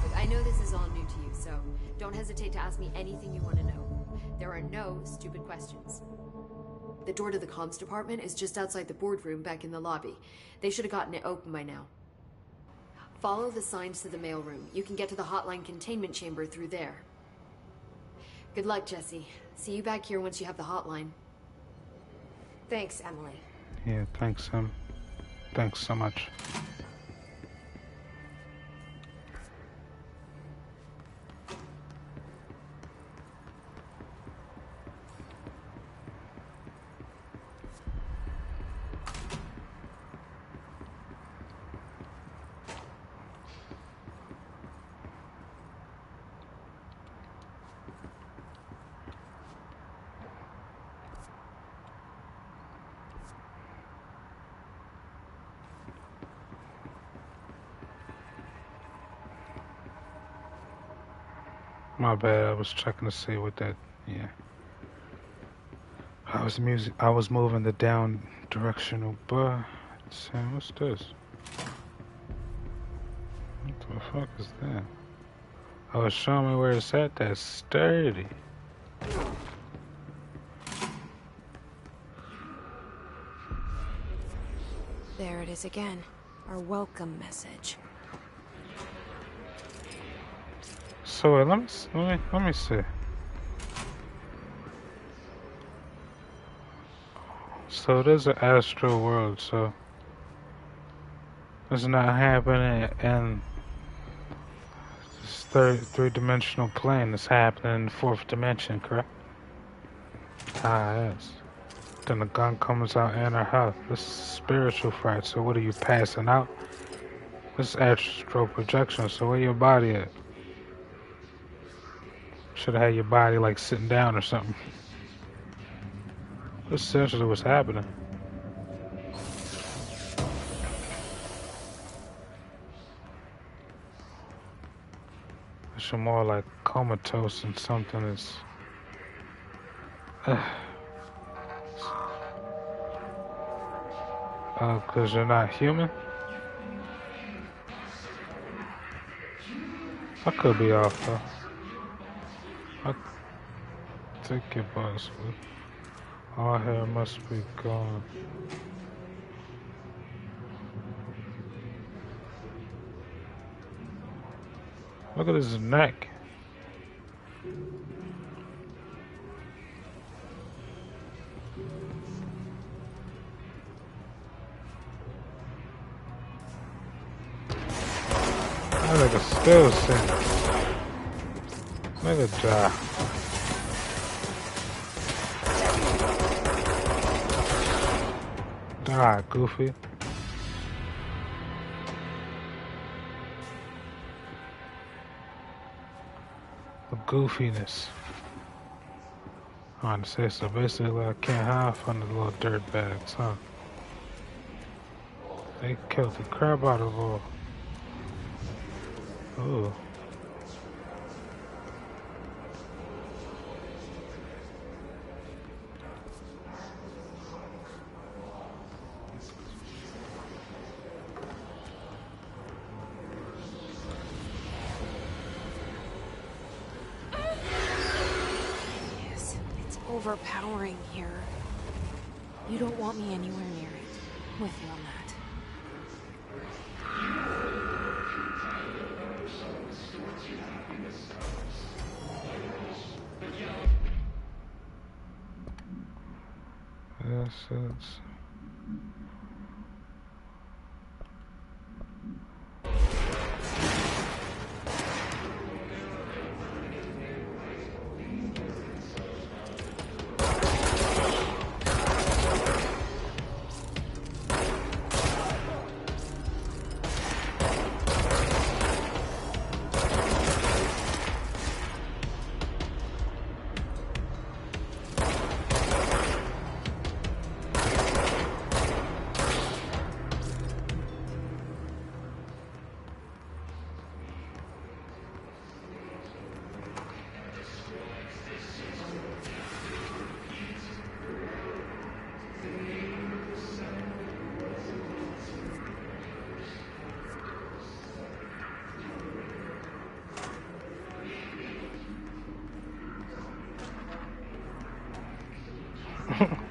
Look, I know this is all new to you, so don't hesitate to ask me anything you want to know. There are no stupid questions. The door to the comms department is just outside the boardroom back in the lobby. They should have gotten it open by now. Follow the signs to the mailroom. You can get to the hotline containment chamber through there. Good luck, Jesse. See you back here once you have the hotline.
Thanks, Emily.
Yeah, thanks, thanks so much. My bad, I was checking to see what that, yeah. I was moving the down directional bar. Sam, what's this? What the fuck is that? Oh, it's showing me where it's at. That's sturdy.
There it is again. Our welcome message.
So let me see. So there's an astral world. So it's not happening in this three-dimensional plane. It's happening in the fourth dimension, correct? Ah, yes. Then the gun comes out in her house. This is spiritual fright. So what are you passing out? This is astral projection. So where your body at? Should have had your body like sitting down or something. That's essentially what's happening. It's more like comatose and something is. Because you're not human? I could be off though. I think it was. All hair must be gone. Look at his neck. That nigga still singing. Nigga die. Die, Goofy. The goofiness. I want to say so. Basically, I can't hide from the little dirt bags, huh? They killed the crap out of all. Ooh.
Overpowering here. You don't want me anywhere near it. With you on that.
Yes, it's...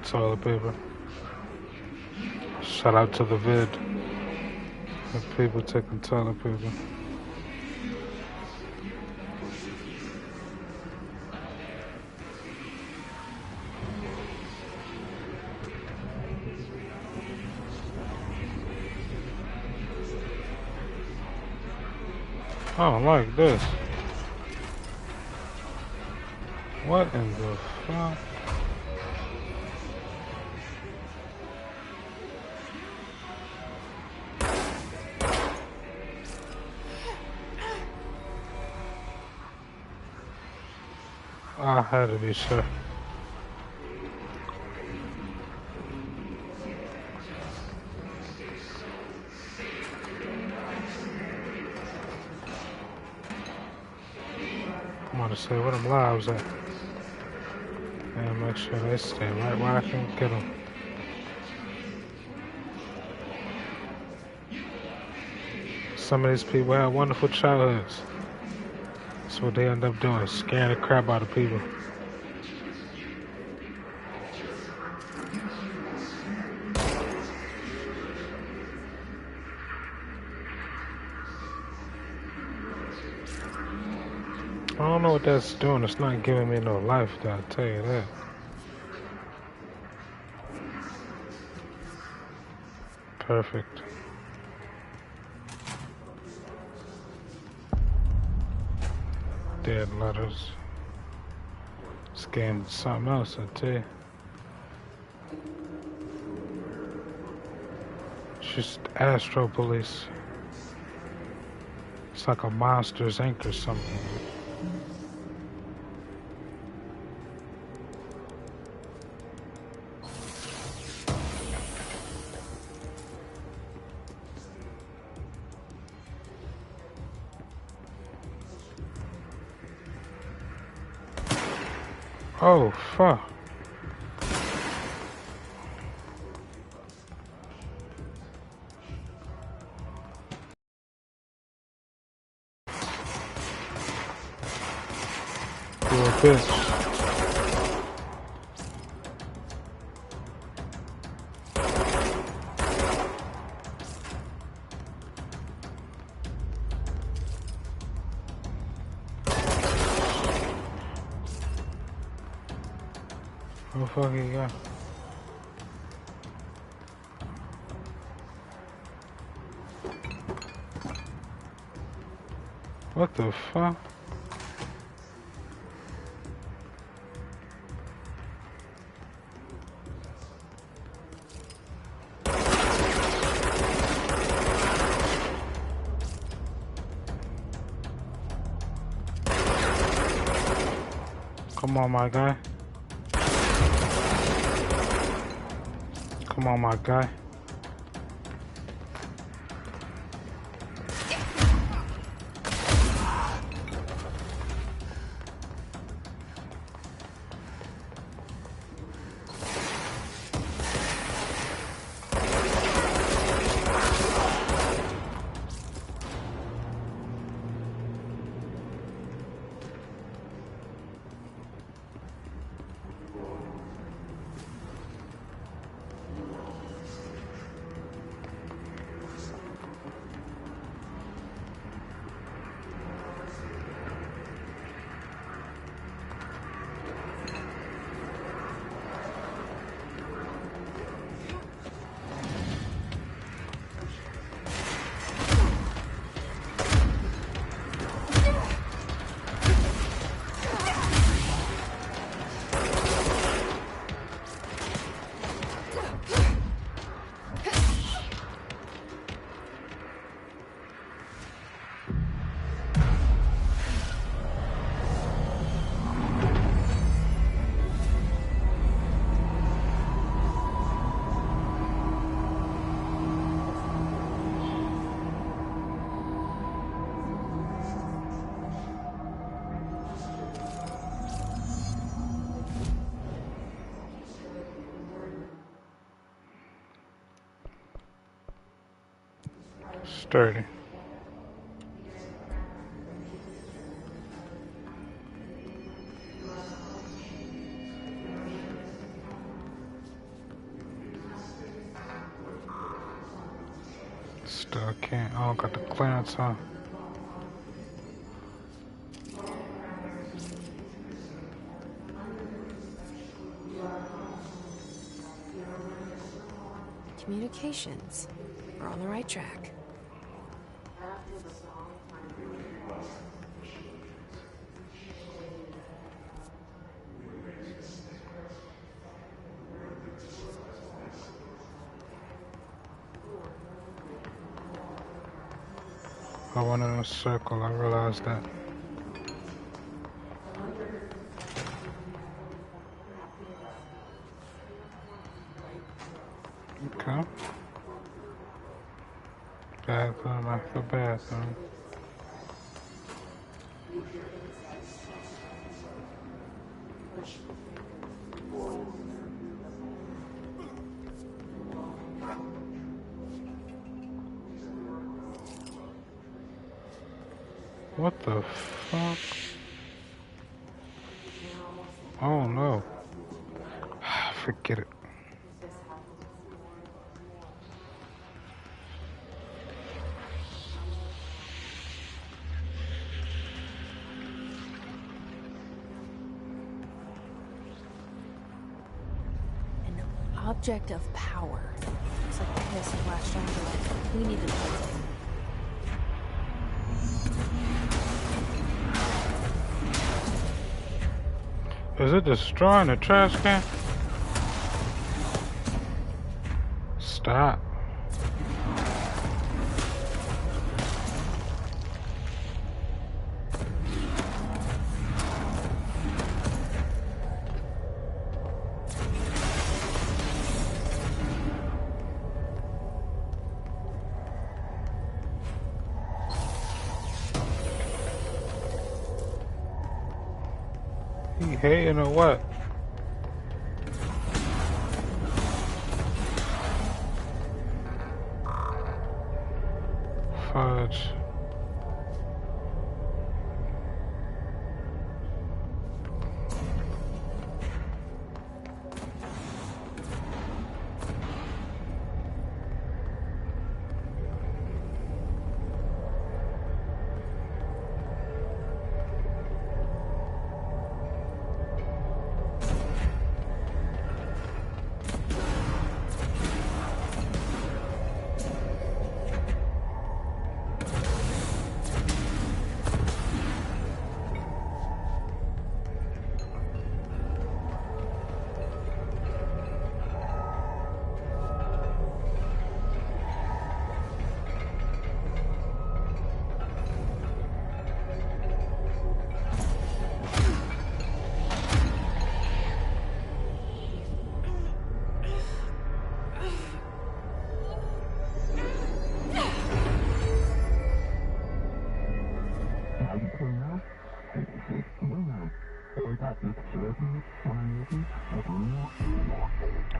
toilet paper. Shout out to the vid. The people taking toilet paper. I don't like this. What in the fuck? I had to be sure. I'm gonna say where them lives at. And make sure they stay right where I can get them. Some of these people have wonderful childhoods. That's what they end up doing, scaring the crap out of people. I don't know what that's doing. It's not giving me no life, though, I'll tell you that. Perfect. Dead letters. This game's something else, I tell you. It's just Astro Police. It's like a Monsters Inc. or something. Oh, fuck. You a bitch. Where the fuck he go? What the fuck? Come on, my guy. Come on, my guy. Sturdy. Still can't. I don't got the clearance, huh?
Communications. We're on the right track.
I went in a circle, I realized that. Okay. Bathroom after bathroom. What the fuck? Oh no. Forget it.
An object of power. Looks like the PS5 latched onto it. We need to know it.
Is it destroying the trash can? Stop. He hating or what? Fudge.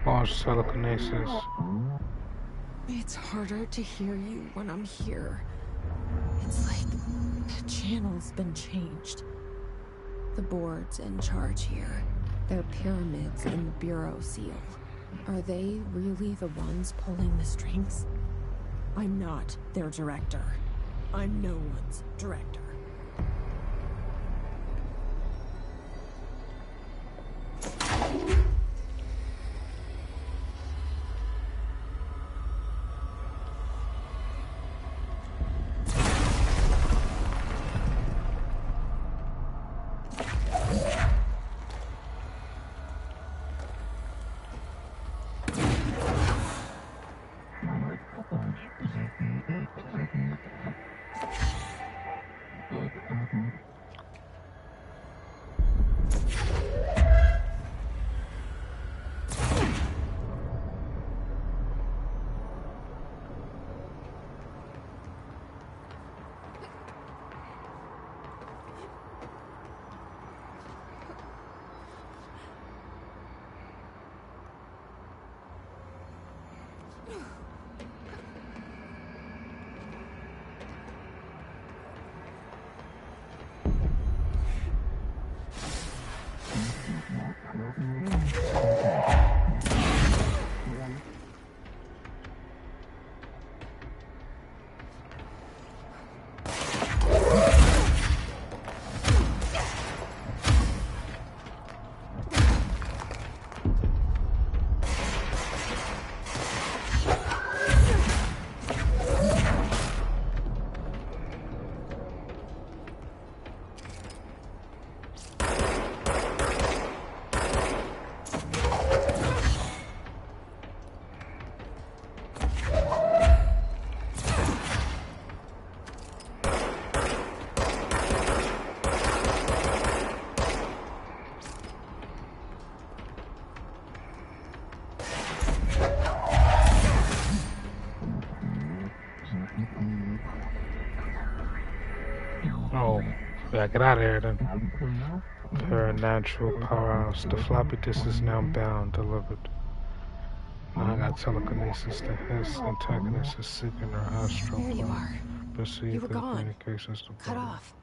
Launch telekinesis.
It's harder to hear you when I'm here. It's like the channel's been changed. The board's in charge here. They're pyramids in the Bureau seal. Are they really the ones pulling the strings? I'm not their director. I'm no one's director.
Oh, yeah, get out of here then. Paranatural powerhouse. The floppy disk is now bound, delivered. Now I got telekinesis. The Hess antagonist is seeking her astral
There you
plane.
are.
Proceed
You were
to the
gone.
communications
Cut
department.
off.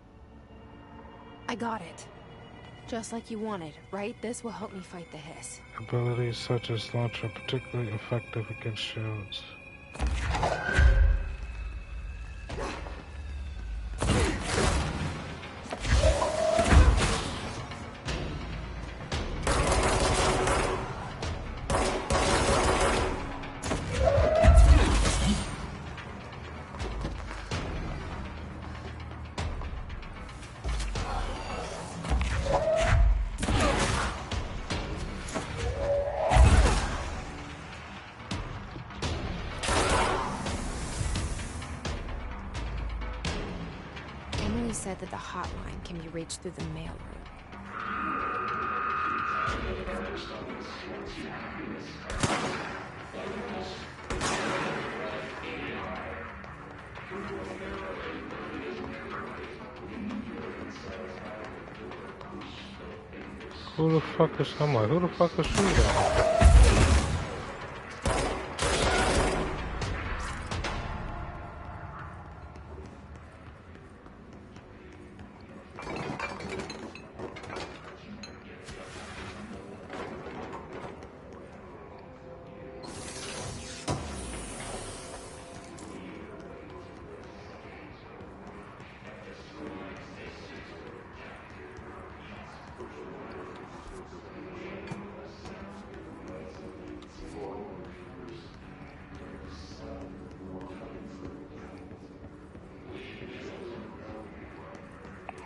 I got it. Just like you wanted, right? This will help me fight the hiss.
Abilities such as launch are particularly effective against shields.
Emily said that the hotline can be reached through the mailroom.
Who the fuck is someone? Who the fuck is shooting?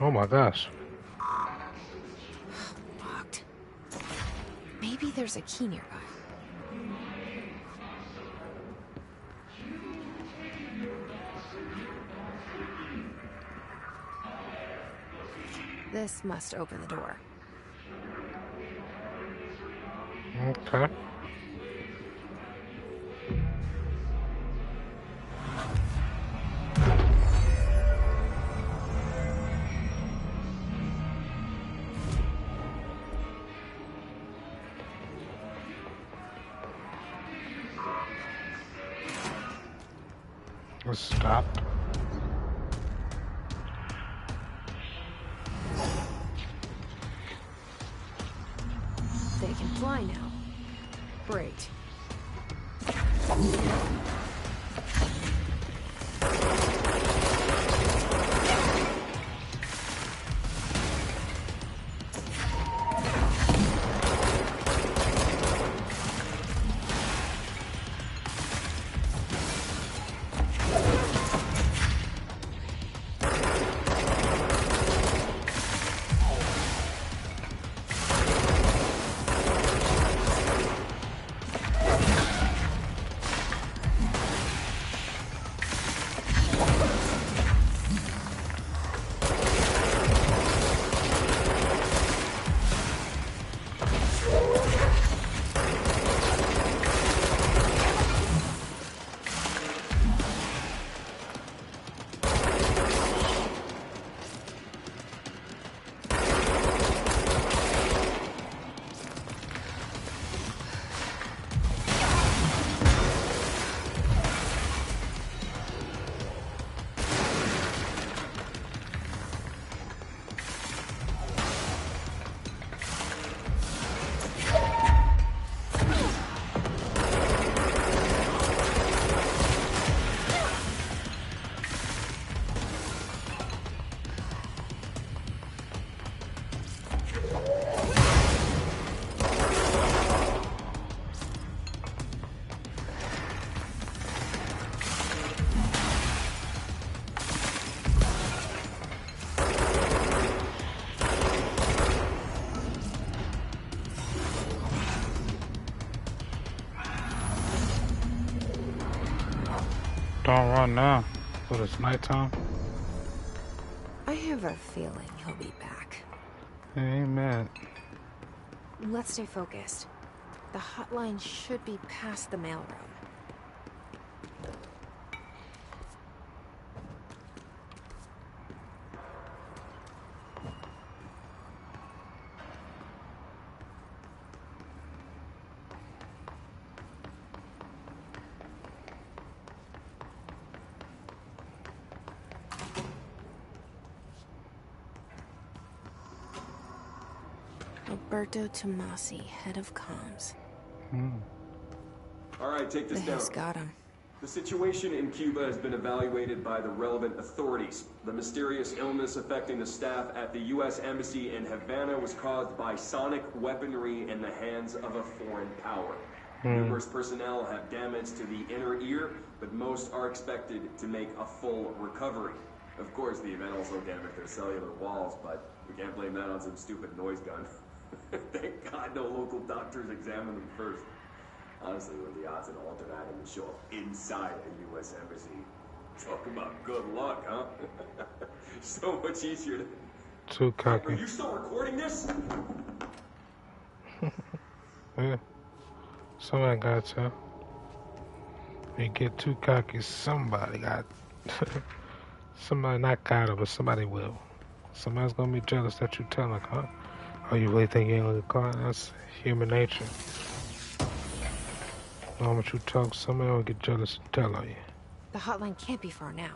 Oh my gosh.
Locked. Maybe there's a key nearby. This must open the door.
Okay. Let's stop.
They can fly now. Great.
Don't run now, but it's nighttime.
I have a feeling he'll be back.
Hey, ain't mad.
Let's stay focused. The hotline should be past the mailroom. Alberto Tomasi, head of comms.
All right, take this down.
Got him.
The situation in Cuba has been evaluated by the relevant authorities. The mysterious illness affecting the staff at the U.S. Embassy in Havana was caused by sonic weaponry in the hands of a foreign power. Numerous personnel have damage to the inner ear, but most are expected to make a full recovery. Of course, the event also damaged their cellular walls, but we can't blame that on some stupid noise gun. Thank God no local doctors examined them first. Honestly, what are the odds an alternate item would show up inside a U.S. embassy? Talk about good luck, huh? So much easier to...
Too cocky.
Are you still recording this?
Yeah. Somebody got to. You get too cocky, somebody got... somebody not got it, but somebody will. Somebody's gonna be jealous that you tell like, huh? Oh, you really think you ain't gonna get caught? That's human nature. The moment you talk, somebody will get jealous and tell on you.
The hotline can't be far now.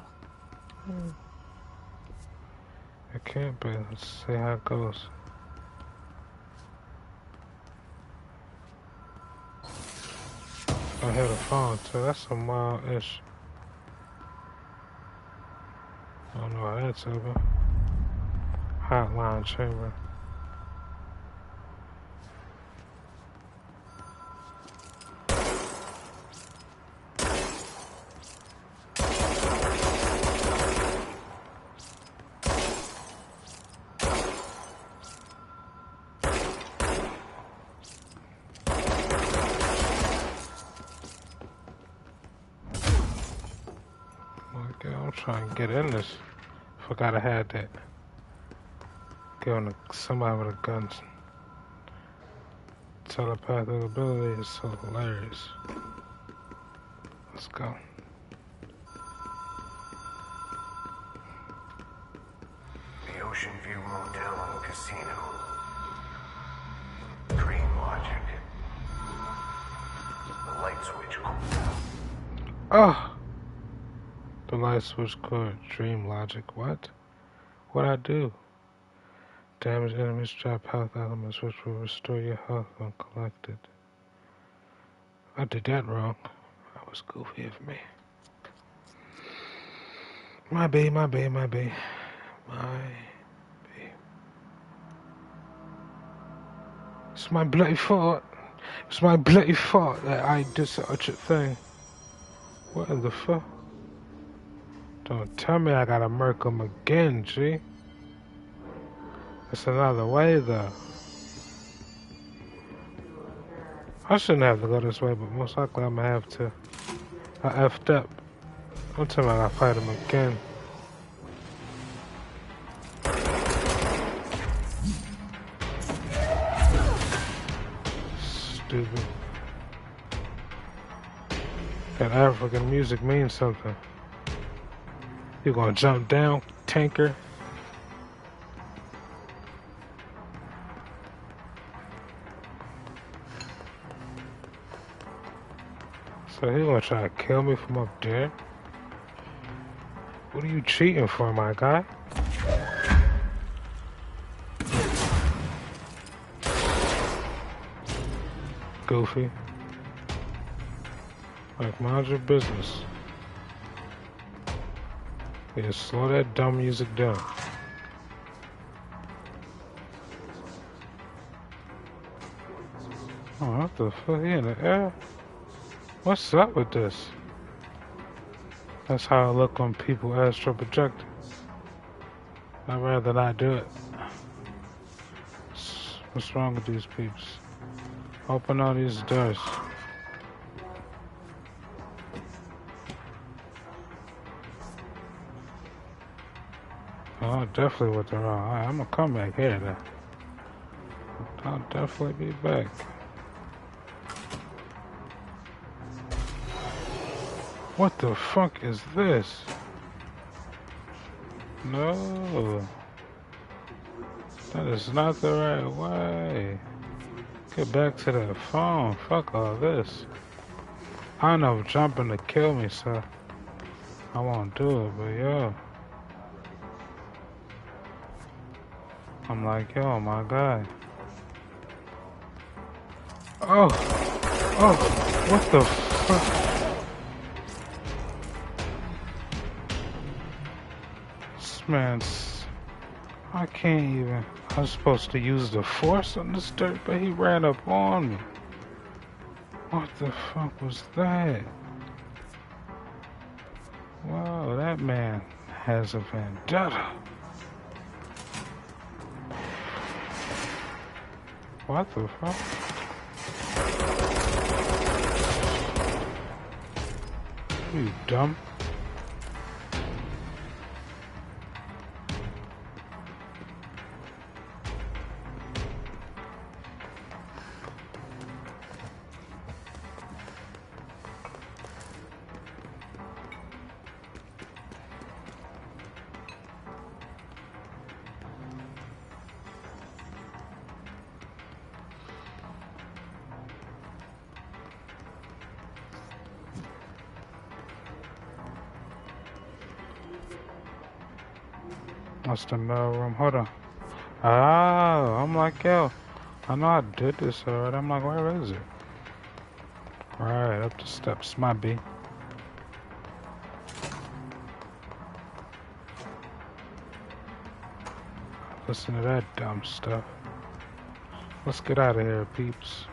It can't be. Let's see how it goes. I hear the phone too. That's some wild-ish. I don't know how that's over. Hotline chamber. Trying to get in this. Forgot I had that. Going to somebody with a gun. Telepathic ability is so hilarious. Let's go.
The Ocean View Motel and Casino. Dream logic. The light switch cooled down.
Oh! The light switch cord, dream logic, what? What'd I do? Damage enemies, drop health elements which will restore your health when collected. I did that wrong. That was goofy of me. My B. It's my bloody fault. It's my bloody fault that I did such a thing. What in the fuck? Don't tell me I gotta murk him again, G. It's another way, though. I shouldn't have to go this way, but most likely I'm gonna have to. I effed up. Don't tell me I gotta fight him again. Stupid. That African music means something. You gonna jump down, tanker? So he gonna try to kill me from up there? What are you cheating for, my guy? Goofy. Like, mind your business. Yeah, slow that dumb music down. Oh, what the fuck? He in the air? What's up with this? That's how I look on people astral projecting. I'd rather not do it. What's wrong with these peeps? Open all these doors. Oh, definitely with the wrong. Alright, I'm gonna come back here then. I'll definitely be back. What the fuck is this? No. That is not the right way. Get back to the phone. Fuck all this. I know jumping to kill me, so I won't do it, but yo. I'm like, yo, my guy. Oh, oh, what the fuck? This man's... I can't even... I was supposed to use the force on this dirt, but he ran up on me. What the fuck was that? Wow, that man has a vendetta. What the fuck? You dumb. That's the mail room. Hold on. Oh, I'm like, yo, I know I did this already. I'm like, where is it? Right, up the steps. My B. Listen to that dumb stuff. Let's get out of here, peeps.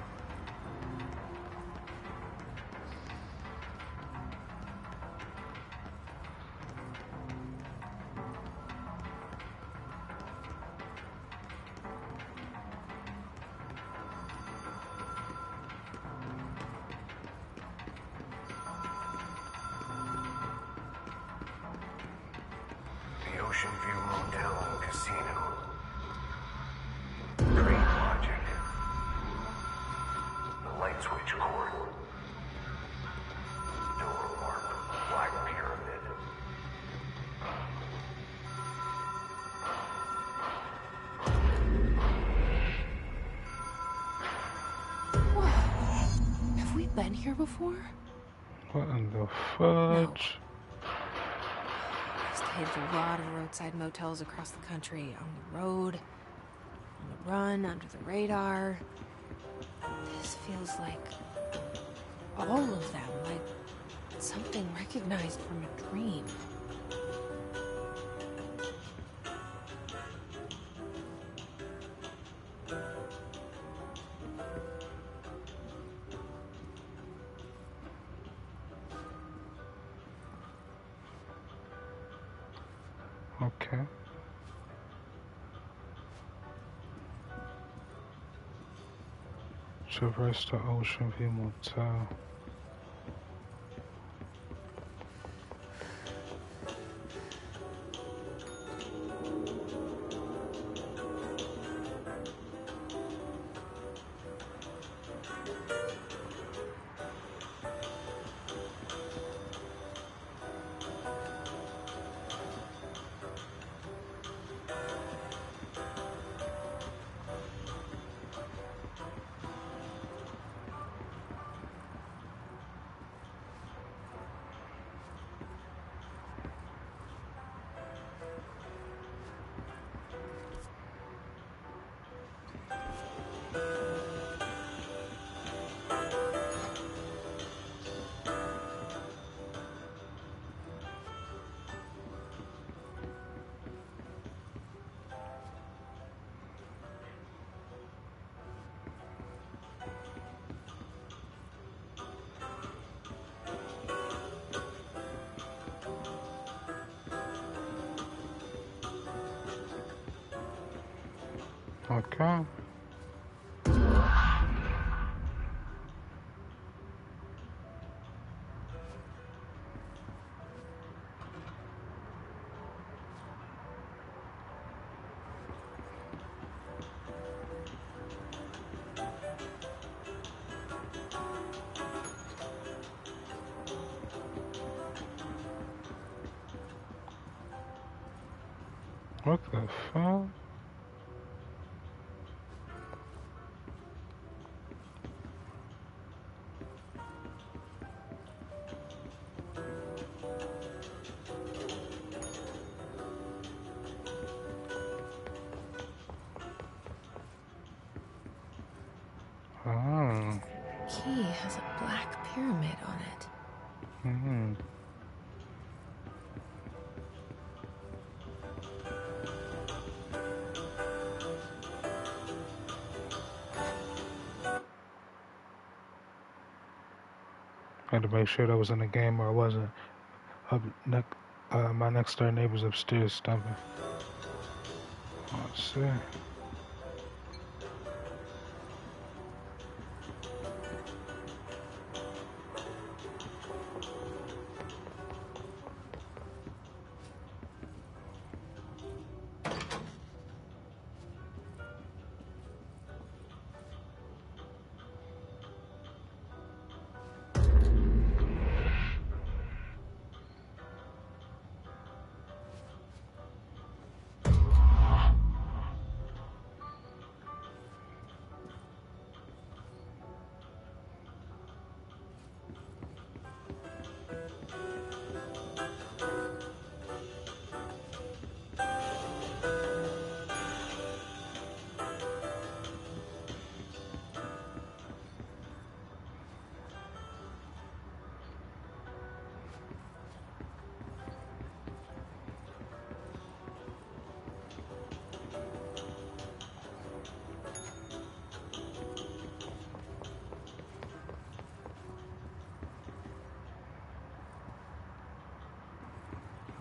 The Ocean View Motel and Casino. Great logic. The light switch cord. Door marked Black Pyramid.
Whoa. Have we been here before?
What in the fudge?
I've stayed at a lot of roadside motels across the country. On the road, on the run, under the radar. This feels like all of them, like something recognized from a dream.
Okay. Traverse the Ocean View Motel. Okay. What the fuck? Oh.
key has a black pyramid on it.
Mm-hmm. I had to make sure that was in the game or I wasn't. Up my next door neighbor's upstairs stumping. Let's see.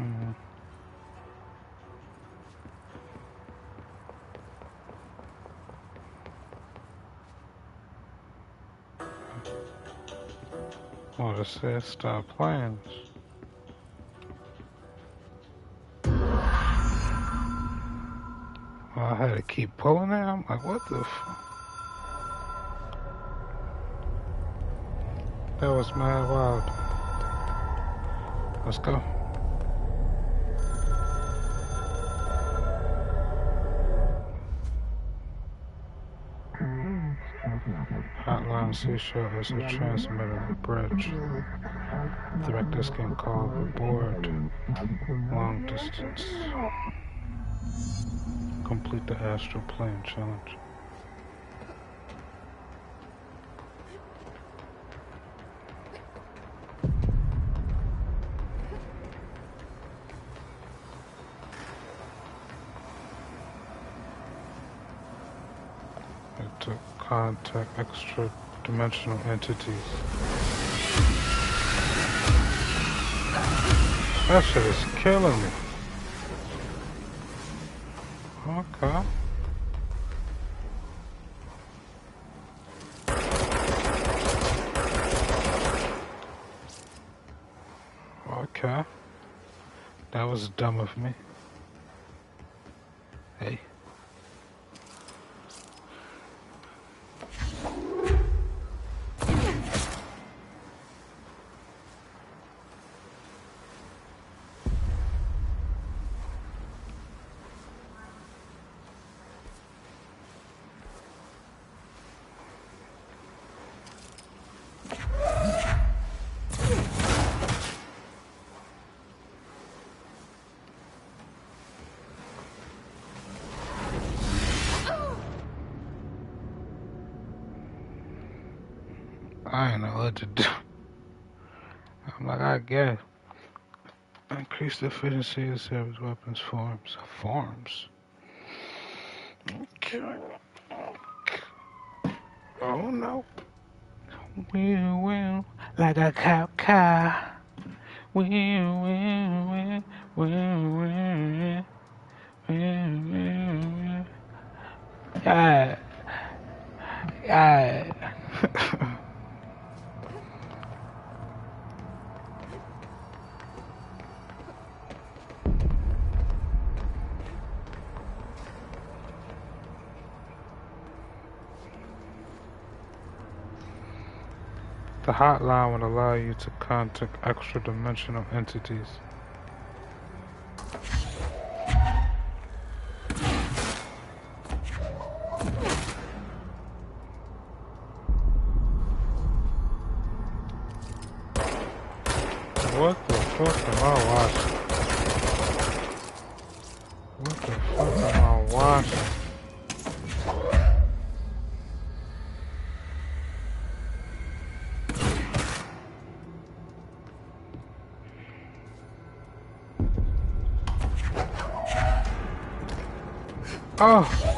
Mm-hmm. Oh, it says stop playing. Oh, I had to keep pulling it. I'm like, what the f? That was mad wild. Let's go. Hotline Seashore is a transmitter bridge. Direct this can call aboard long distance. Complete the astral plane challenge. To contact extra-dimensional entities. That shit is killing me. Okay. Okay. That was dumb of me. Hey. I ain't know what to do. I'm like, I guess. Increase the efficiency of service weapons forms. Forms? Okay. Oh no. We will, like a cow. We will. Yeah. Yeah. The hotline would allow you to contact extra-dimensional entities. What the fuck am I watching? What the fuck am I watching? Oh!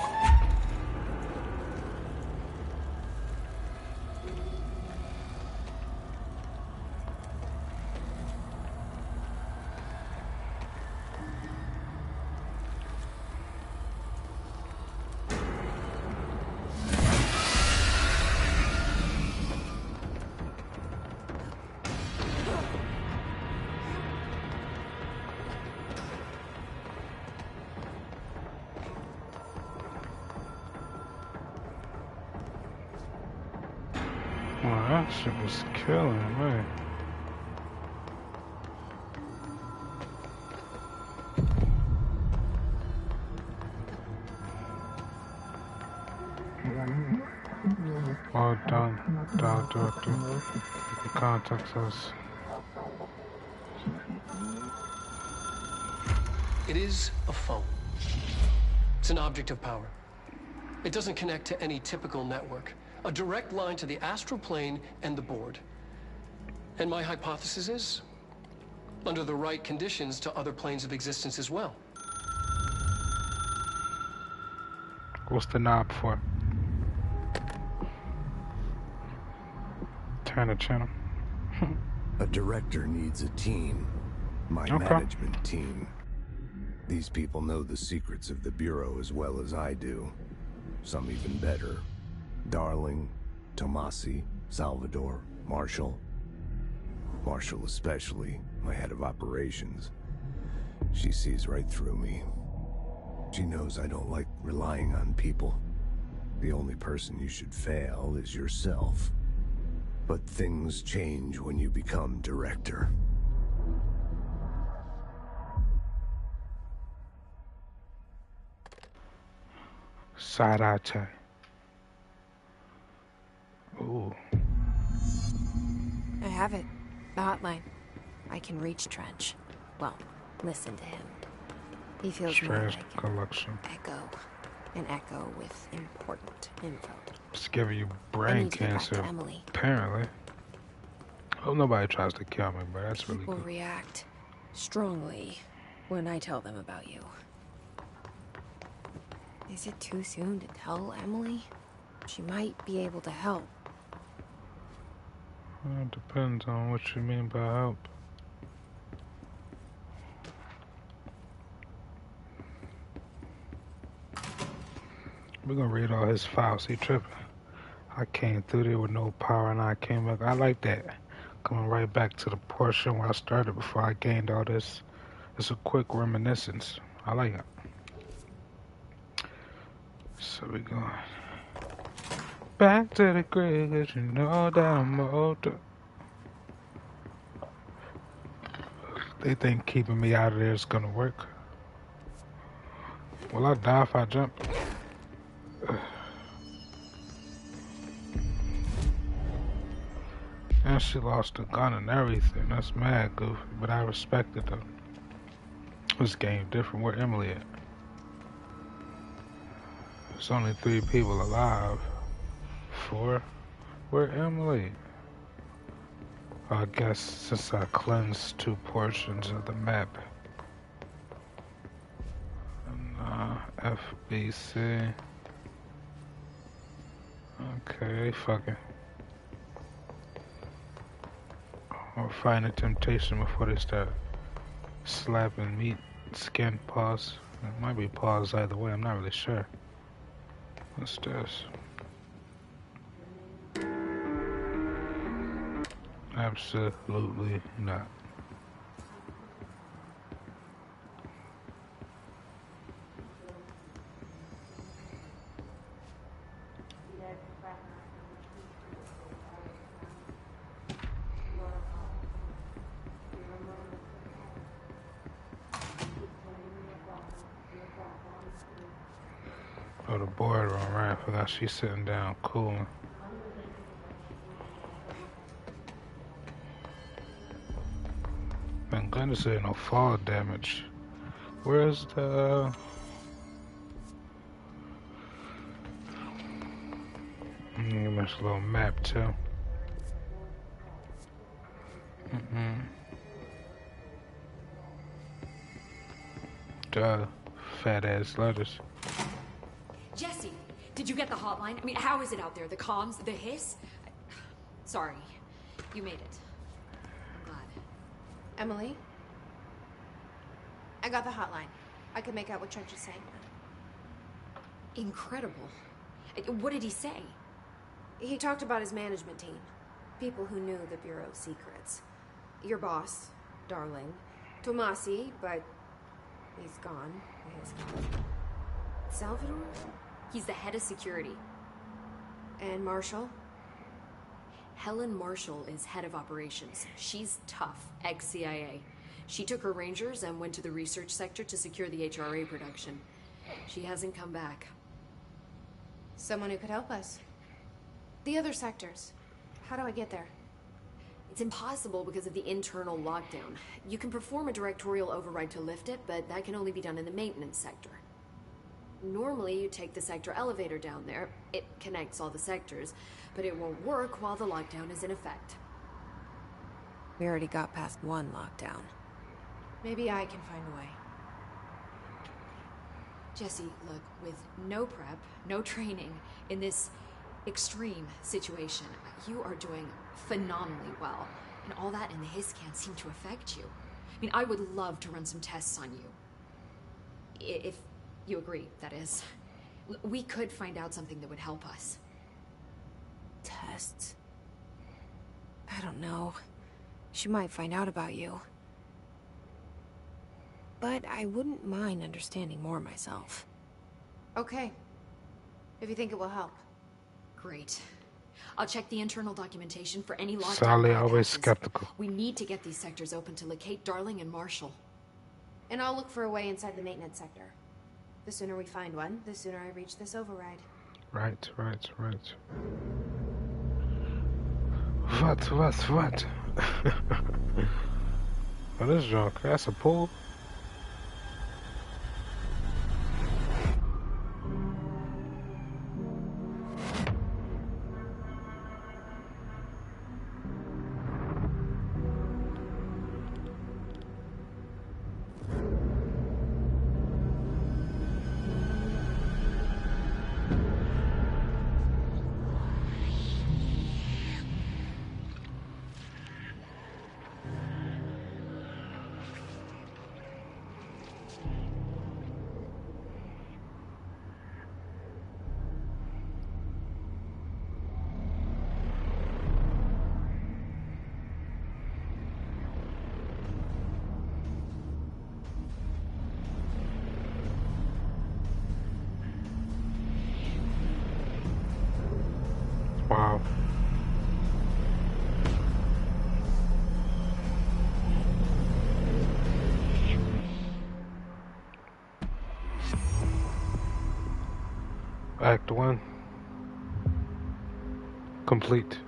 Well, that shit was killing me. Well done, Director. You can contact us.
It is a phone. It's an object of power. It doesn't connect to any typical network. A direct line to the astral plane and the board. And my hypothesis is, under the right conditions, to other planes of existence as well.
What's the knob for? Turn the channel.
A director needs a team. My management team. These people know the secrets of the Bureau as well as I do. Some even better. Darling, Tomasi, Salvador, Marshall. Marshall especially, my head of operations. She sees right through me. She knows I don't like relying on people. The only person you should fail is yourself. But things change when you become director.
Side-eye check. Ooh.
I have it. The hotline. I can reach Trench. Well, listen to him. He feels
Strange
more like
collection.
an echo with important info.
It's giving you
I
brain
need to get back
cancer.
to Emily.
Apparently. Hope nobody tries to kill me, but that's really
People
good.
react strongly when I tell them about you. Is it too soon to tell Emily? She might be able to help.
Well, it depends on what you mean by help. We're gonna read all his files. He tripping. I came through there with no power and I came back. I like that. Coming right back to the portion where I started before I gained all this. It's a quick reminiscence. I like it. So we going back to the grid, 'cause you know that I'm older. They think keeping me out of there is gonna work. Will I die if I jump? And she lost a gun and everything. That's mad goofy, but I respect it though. This game different. Where Emily at? There's only 3 people alive. 4? Where Emily? I guess since I cleansed 2 portions of the map. FBC. Okay, fucking. Or find a temptation before they start slapping meat, skin, paws. It might be paws either way, I'm not really sure. What's this? Absolutely not. Oh, the boardroom, right? I forgot she's sitting down cooling. Thank goodness there ain't no fall damage. Where's the... There's a little map too. typed fat ass letters.
Jesse, did you get the hotline? I mean, how is it out there? The comms, the hiss? Sorry, you made it. I'm glad.
Emily? I got the hotline. I could make out what Trench is saying.
Incredible. What did he say?
He talked about his management team. People who knew the Bureau's secrets. Your boss, Darling. Tomasi, but he's gone. He is gone. Salvador?
He's the head of security.
And Marshall?
Helen Marshall is head of operations. She's tough, ex-CIA. She took her Rangers and went to the research sector to secure the HRA production. She hasn't come back.
Someone who could help us. The other sectors. How do I get there?
It's impossible because of the internal lockdown. You can perform a directorial override to lift it, but that can only be done in the maintenance sector. Normally, you take the sector elevator down there. It connects all the sectors, but it won't work while the lockdown is in effect.
We already got past one lockdown.
Maybe I can find a way.
Jesse, look, with no prep, no training, in this extreme situation, you are doing phenomenally well. And all that in the hiss can't seem to affect you. I mean, I would love to run some tests on you. If you agree, that is. We could find out something that would help us.
Tests? I don't know. She might find out about you. But I wouldn't mind understanding more myself.
Okay. If you think it will help.
Great. I'll check the internal documentation for any lockdown.
Sally always
bypasses.
skeptical.
We need to get these sectors open to locate Darling and Marshall.
And I'll look for a way inside the maintenance sector. The sooner we find one, the sooner I reach this override.
Right. What? Oh, this junk. That's a pool? Wow. Act 1 complete.